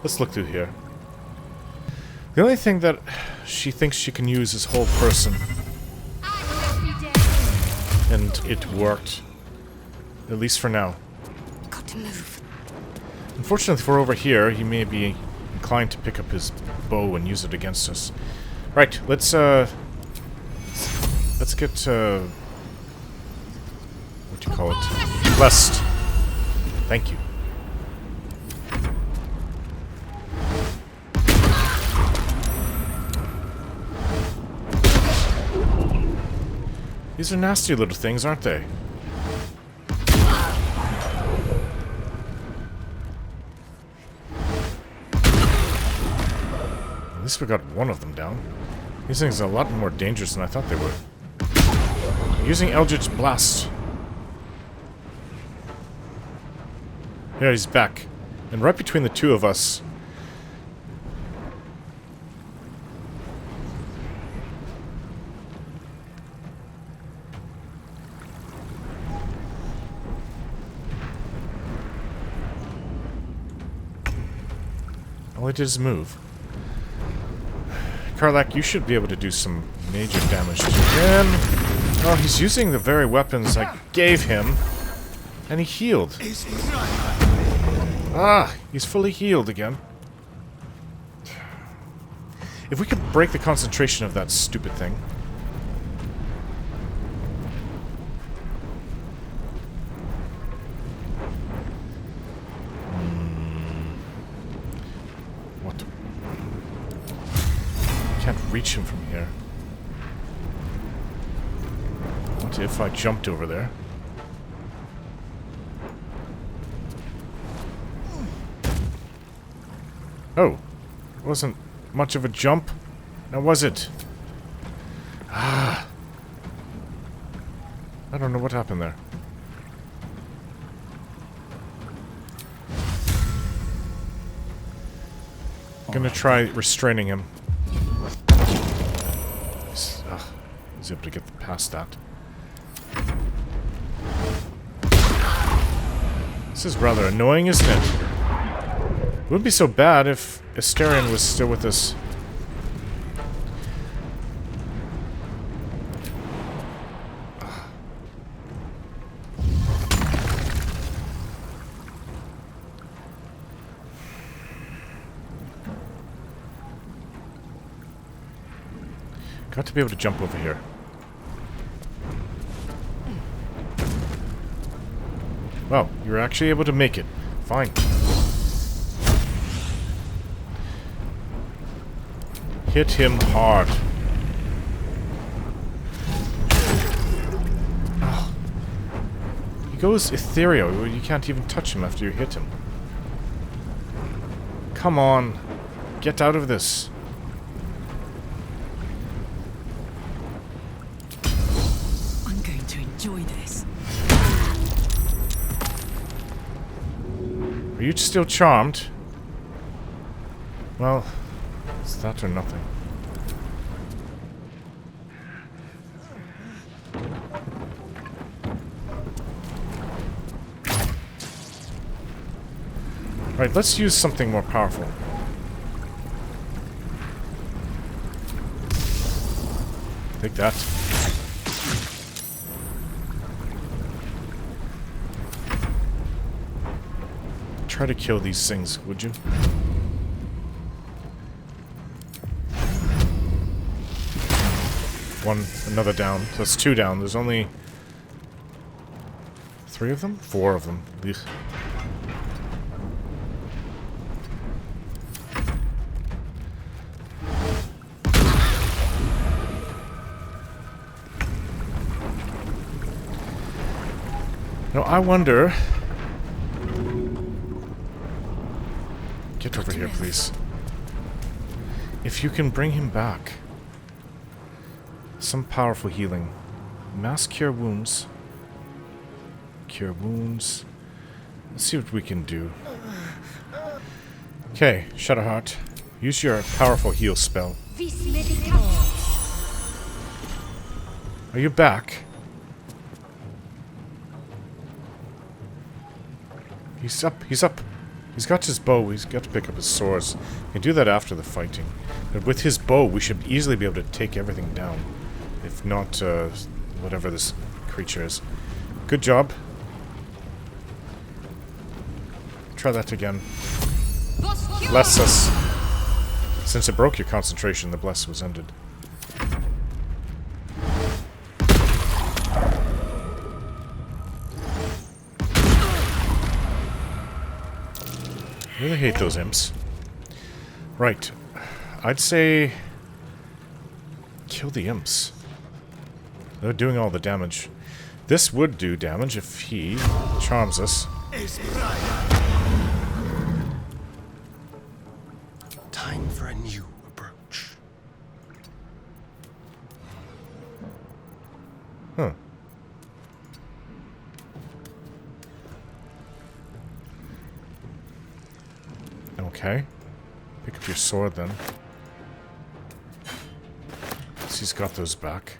Let's look through here. The only thing that she thinks she can use is whole person. And it worked. At least for now.
Got to move.
Unfortunately, if we're over here, he may be inclined to pick up his bow and use it against us. Right, let's get, what do you call it? Blessed. Thank you. These are nasty little things, aren't they? At least we got one of them down. These things are a lot more dangerous than I thought they were. Using Eldritch Blast. Yeah, he's back. And right between the two of us... All I did is move. Karlach, you should be able to do some major damage to him. Oh, he's using the very weapons I gave him. And he healed. Ah, he's fully healed again. If we could break the concentration of that stupid thing. What? Can't reach him from here. What if I jumped over there? Oh, wasn't much of a jump. Now was it? Ah. I don't know what happened there. I'm gonna try restraining him. He's able to get past that. This is rather annoying, isn't it? It wouldn't be so bad if Asterion was still with us. Got to be able to jump over here. Well, you're actually able to make it. Fine. Hit him hard. Oh. He goes ethereal. You can't even touch him after you hit him. Come on. Get out of this.
I'm going to enjoy this.
Are you still charmed? Well, it's that or nothing. Right, let's use something more powerful. Take that. Try to kill these things, would you? Another down. So that's 2 down. There's only 3 of them? 4 of them. Ugh. Now, I wonder... Get over here, please. If you can bring him back. Some powerful healing. Mass cure wounds. Cure wounds. Let's see what we can do. Okay, Shadowheart. Use your powerful heal spell. Are you back? He's up, he's up. He's got his bow, he's got to pick up his swords. You can do that after the fighting. But with his bow, we should easily be able to take everything down. If not, whatever this creature is. Good job. Try that again. Bless us. Since it broke your concentration, the bless was ended. I really hate those imps. Right. I'd say... kill the imps. They're doing all the damage. This would do damage if he charms us.
Time for a new approach.
Huh. Okay. Pick up your sword then. He's got those back.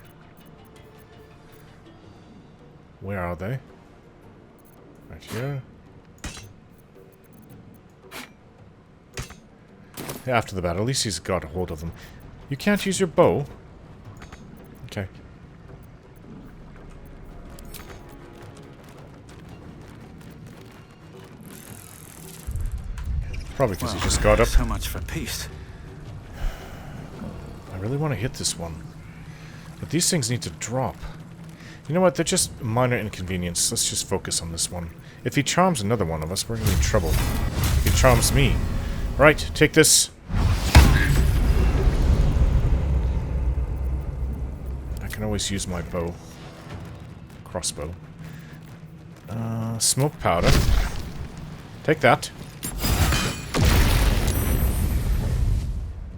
Where are they? Right here. After the battle, at least he's got a hold of them. You can't use your bow? Okay. Probably because he just got up.
So much for peace.
I really want to hit this one. But these things need to drop. You know what? They're just minor inconvenience. Let's just focus on this one. If he charms another one of us, we're going to be in trouble. If he charms me. Right, take this. I can always use my bow. Crossbow. Smoke powder. Take that.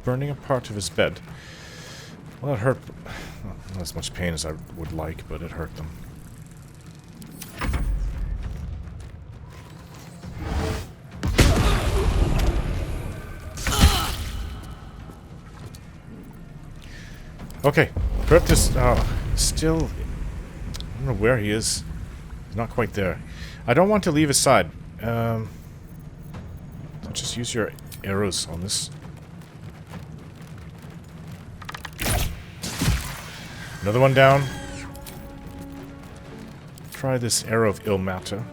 Burning a part of his bed. Well, it hurt. Not as much pain as I would like, but it hurt them. Okay, put this. Still, I don't know where he is. He's not quite there. I don't want to leave his side. So just use your arrows on this. Another one down. Try this arrow of ill matter.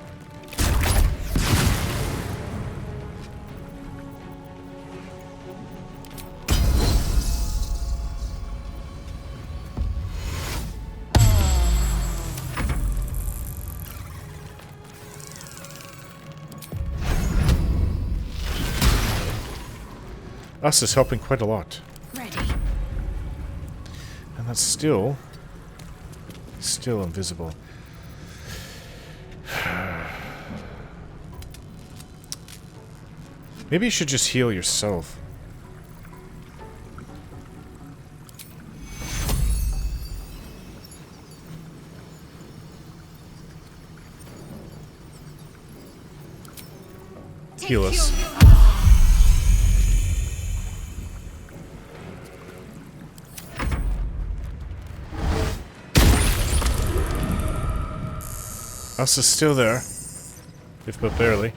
Us is helping quite a lot.
Ready.
And that's still invisible. Maybe you should just heal yourself. Heal us. Us is still there, if but barely.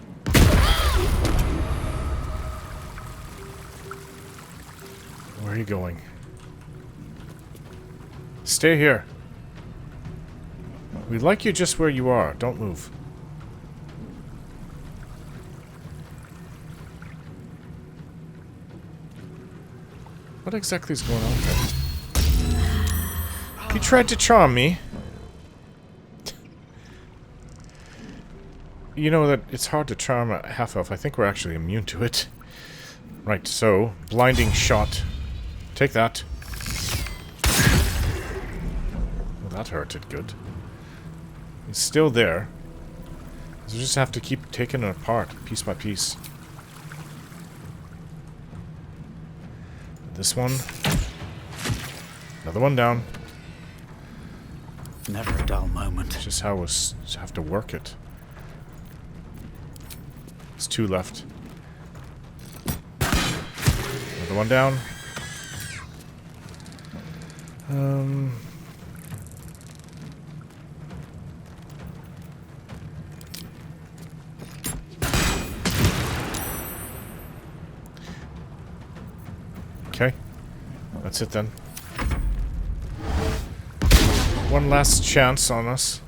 Where are you going? Stay here. We like you just where you are. Don't move. What exactly is going on here? He tried to charm me. You know that it's hard to charm a half-elf. I think we're actually immune to it. Right, so, blinding shot. Take that. Well, that hurted good. He's still there. So we just have to keep taking it apart, piece by piece. This one. Another one down.
Never a dull moment.
It's just how we have to work it. There's two left. Another one down. Okay. That's it then. One last chance on us.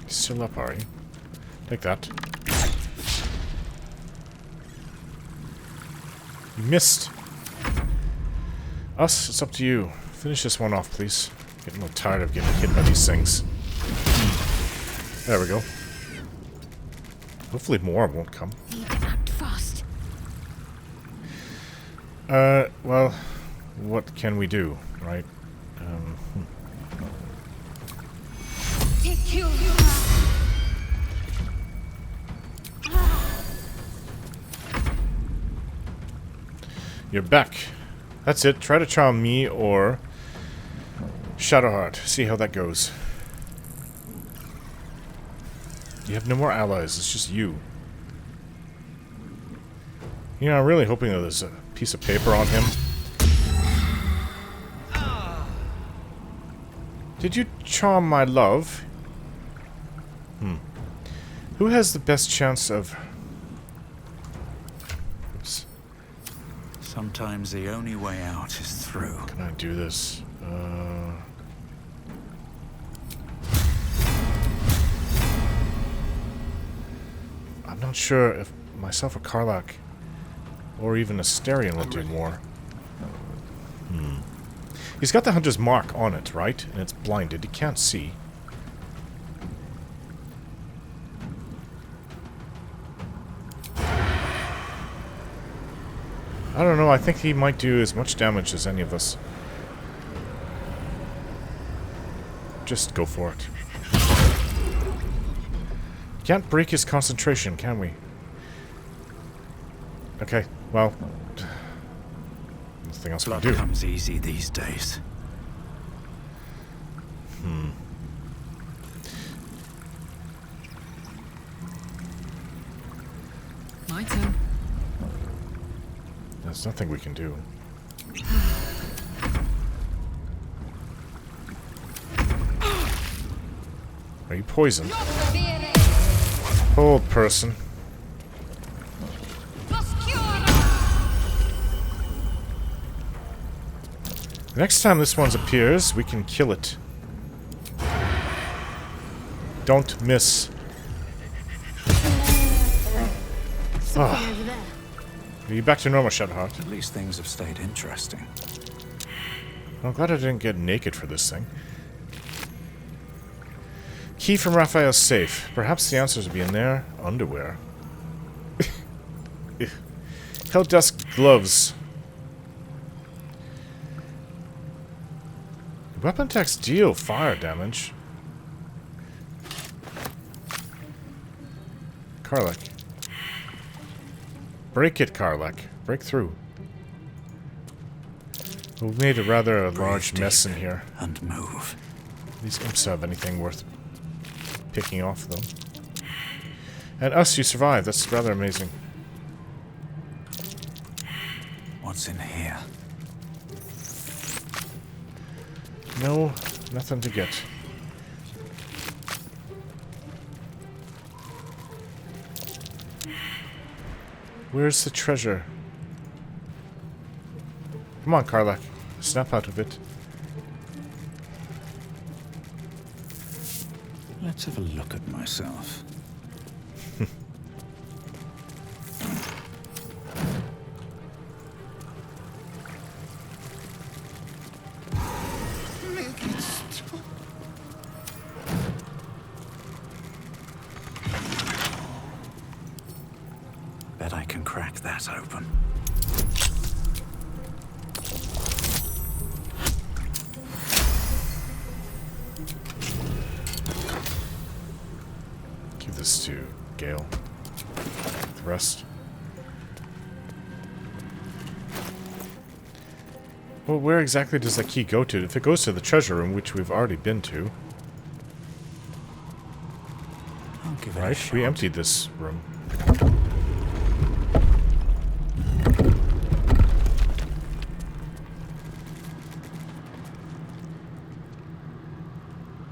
Still up, are you? Take that. You missed. Us, it's up to you. Finish this one off, please. Getting a little tired of getting hit by these things. There we go. Hopefully more won't come.
Need to act fast.
Well, what can we do, right?
Take you.
You're back. That's it. Try to charm me or Shadowheart. See how that goes. You have no more allies. It's just you. You know, I'm really hoping that there's a piece of paper on him. Did you charm my love? Who has the best chance of... Oops.
Sometimes the only way out is through.
Can I do this? Not sure if myself or Karlach or even Asterion will do more. He's got the hunter's mark on it, right? And it's blinded. He can't see. I don't know. I think he might do as much damage as any of us. Just go for it. Can't break his concentration, can we? Okay, well... nothing else we can do.
Blood comes easy these days.
My turn.
There's nothing we can do. Are you poisoned? Old person. Next time this one appears, we can kill it. Don't miss. Oh. Are you back to normal, Shadowheart?
At least things have stayed interesting.
I'm glad I didn't get naked for this thing. Key from Raphael's safe. Perhaps the answers will be in there. Underwear. Hell Dusk gloves. Weapon attacks deal fire damage. Karlach. Break it, Karlach. Break through. We've made a rather large mess in here.
And move.
These imps have anything worth picking off, though. And us, you survived. That's rather amazing.
What's in here?
No, nothing to get. Where's the treasure? Come on, Karlach. Snap out of it.
Let's have a look at myself. Bet I can crack that open.
Give this to Gale. The rest. Well, where exactly does that key go to? If it goes to the treasure room, which we've already been to.
I'll give it a
Right?
shot.
We emptied this room.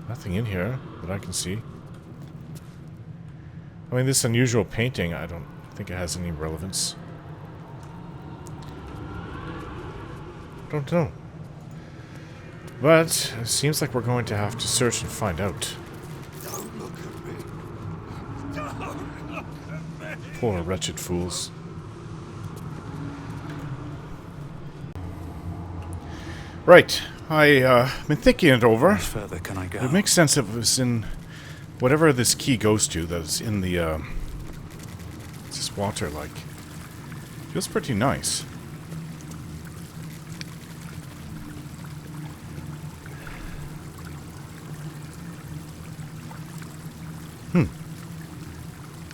Nothing in here that I can see. I mean, this unusual painting, I don't think it has any relevance. Don't know. But it seems like we're going to have to search and find out.
Don't look at me. Don't look at me.
Poor wretched fools. Right. I've been thinking it over.
How much further can I go?
It makes sense if it was in whatever this key goes to that's in the it's just water like. Feels pretty nice.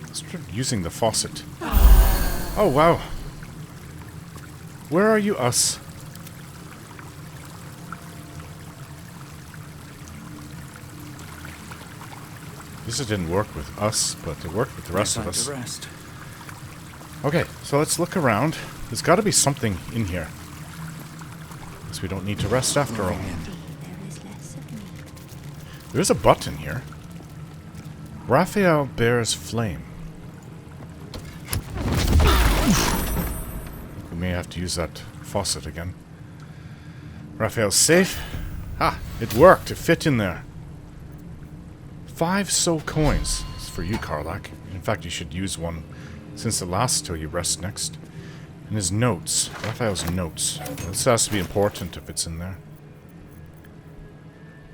Let's try using the faucet. Oh wow. Where are you, us? This didn't work with us, but it worked with the rest of us.
Rest.
Okay, so let's look around. There's got to be something in here. Guess we don't need to rest after all. There's a button here. Raphael bears flame. We may have to use that faucet again. Raphael's safe. Ah, it worked. It fit in there. 5 soul coins. It's for you, Karlak. In fact, you should use one since it lasts till you rest next. And his notes. Raphael's notes. This has to be important if it's in there.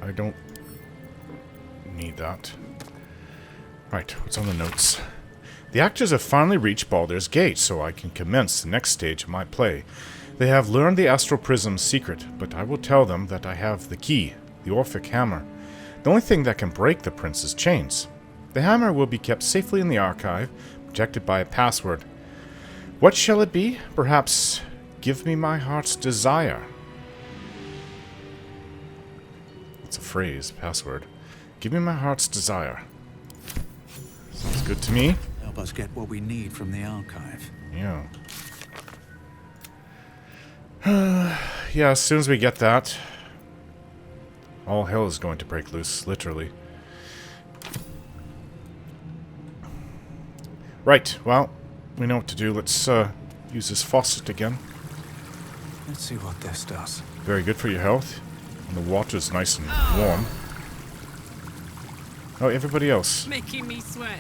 I don't need that. Right, what's on the notes? The actors have finally reached Baldur's Gate, so I can commence the next stage of my play. They have learned the Astral Prism's secret, but I will tell them that I have the key, the Orphic Hammer. The only thing that can break the prince's chains. The hammer will be kept safely in the archive, protected by a password. What shall it be? Perhaps, give me my heart's desire. It's a phrase, password. Give me my heart's desire. Sounds good to me.
Help us get what we need from the archive.
Yeah. Yeah, as soon as we get that, all hell is going to break loose, literally. Right, well, we know what to do. Let's use this faucet again.
Let's see what this does.
Very good for your health. And the water's nice and warm. Oh, everybody else.
Making me sweat.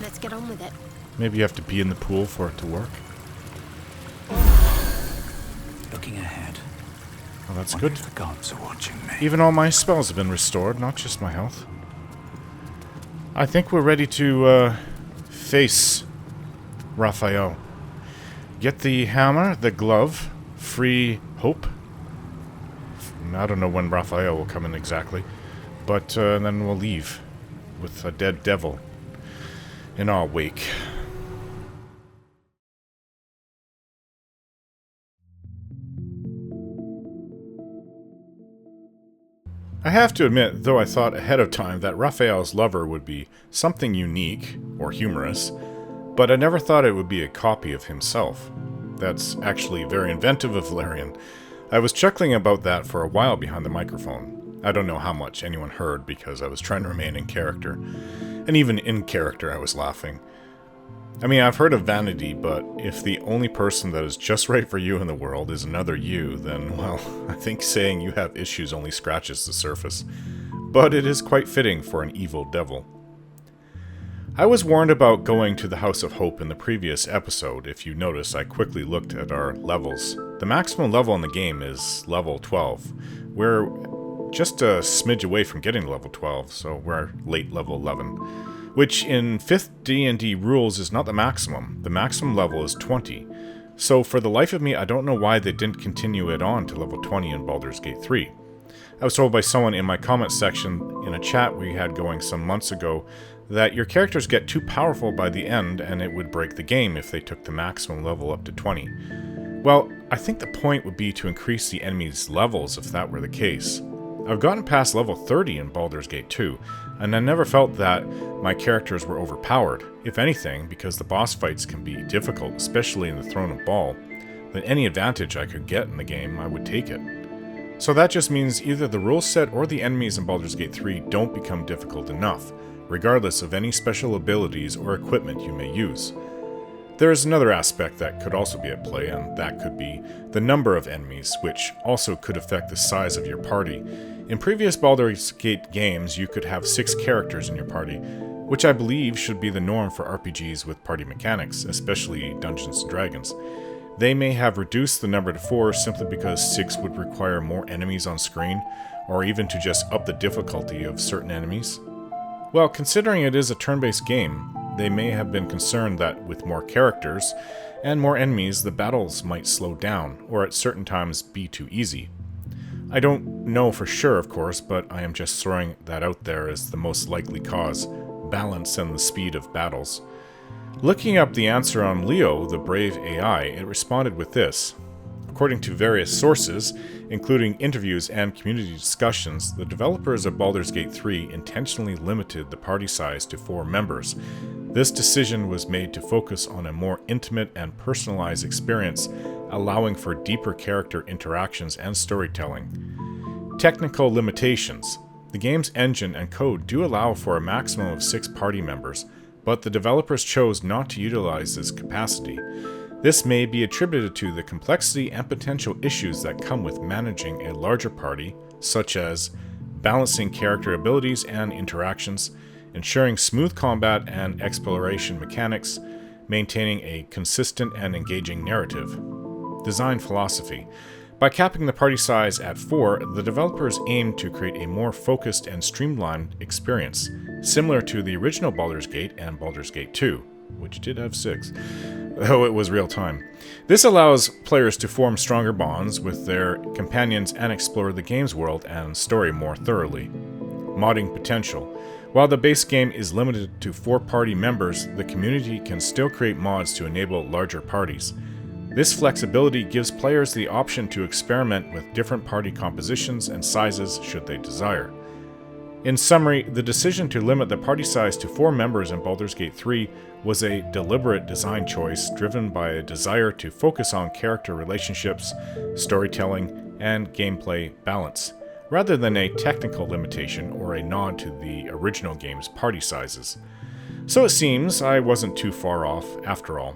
Let's get on with it.
Maybe you have to be in the pool for it to work.
Looking ahead.
Oh, that's
Wonder
good.
if the gods are watching me.
Even all my spells have been restored, not just my health. I think we're ready to face Raphael. Get the hammer, the glove, free Hope. I don't know when Raphael will come in exactly, but then we'll leave with a dead devil in our wake. I have to admit, though I thought ahead of time that Raphael's lover would be something unique, or humorous, but I never thought it would be a copy of himself. That's actually very inventive of Valerian. I was chuckling about that for a while behind the microphone. I don't know how much anyone heard because I was trying to remain in character. And even in character I was laughing. I mean, I've heard of vanity, but if the only person that is just right for you in the world is another you, then, well, I think saying you have issues only scratches the surface. But it is quite fitting for an evil devil. I was warned about going to the House of Hope in the previous episode. If you notice, I quickly looked at our levels. The maximum level in the game is level 12. We're just a smidge away from getting to level 12, so we're late level 11. Which in 5th D&D rules is not the maximum. The maximum level is 20. So for the life of me, I don't know why they didn't continue it on to level 20 in Baldur's Gate 3. I was told by someone in my comment section in a chat we had going some months ago that your characters get too powerful by the end and it would break the game if they took the maximum level up to 20. Well, I think the point would be to increase the enemies' levels if that were the case. I've gotten past level 30 in Baldur's Gate 2, and I never felt that my characters were overpowered. If anything, because the boss fights can be difficult, especially in the Throne of Baal, then any advantage I could get in the game, I would take it. So that just means either the rule set or the enemies in Baldur's Gate 3 don't become difficult enough, regardless of any special abilities or equipment you may use. There is another aspect that could also be at play, and that could be the number of enemies, which also could affect the size of your party. In previous Baldur's Gate games, you could have 6 characters in your party, which I believe should be the norm for RPGs with party mechanics, especially Dungeons & Dragons. They may have reduced the number to 4 simply because 6 would require more enemies on screen, or even to just up the difficulty of certain enemies. Well, considering it is a turn-based game, they may have been concerned that with more characters and more enemies, the battles might slow down, or at certain times be too easy. I don't know for sure, of course, but I am just throwing that out there as the most likely cause: balance and the speed of battles. Looking up the answer on Leo, the brave AI, it responded with this. According to various sources, including interviews and community discussions, the developers of Baldur's Gate 3 intentionally limited the party size to 4 members. This decision was made to focus on a more intimate and personalized experience, allowing for deeper character interactions and storytelling. Technical limitations. The game's engine and code do allow for a maximum of 6 party members, but the developers chose not to utilize this capacity. This may be attributed to the complexity and potential issues that come with managing a larger party, such as balancing character abilities and interactions, ensuring smooth combat and exploration mechanics, maintaining a consistent and engaging narrative. Design philosophy. By capping the party size at 4, the developers aimed to create a more focused and streamlined experience, similar to the original Baldur's Gate and Baldur's Gate 2, which did have 6, though it was real-time. This allows players to form stronger bonds with their companions and explore the game's world and story more thoroughly. Modding potential. While the base game is limited to 4 party members, the community can still create mods to enable larger parties. This flexibility gives players the option to experiment with different party compositions and sizes should they desire. In summary, the decision to limit the party size to 4 members in Baldur's Gate 3 was a deliberate design choice driven by a desire to focus on character relationships, storytelling, and gameplay balance, rather than a technical limitation or a nod to the original game's party sizes. So it seems I wasn't too far off after all.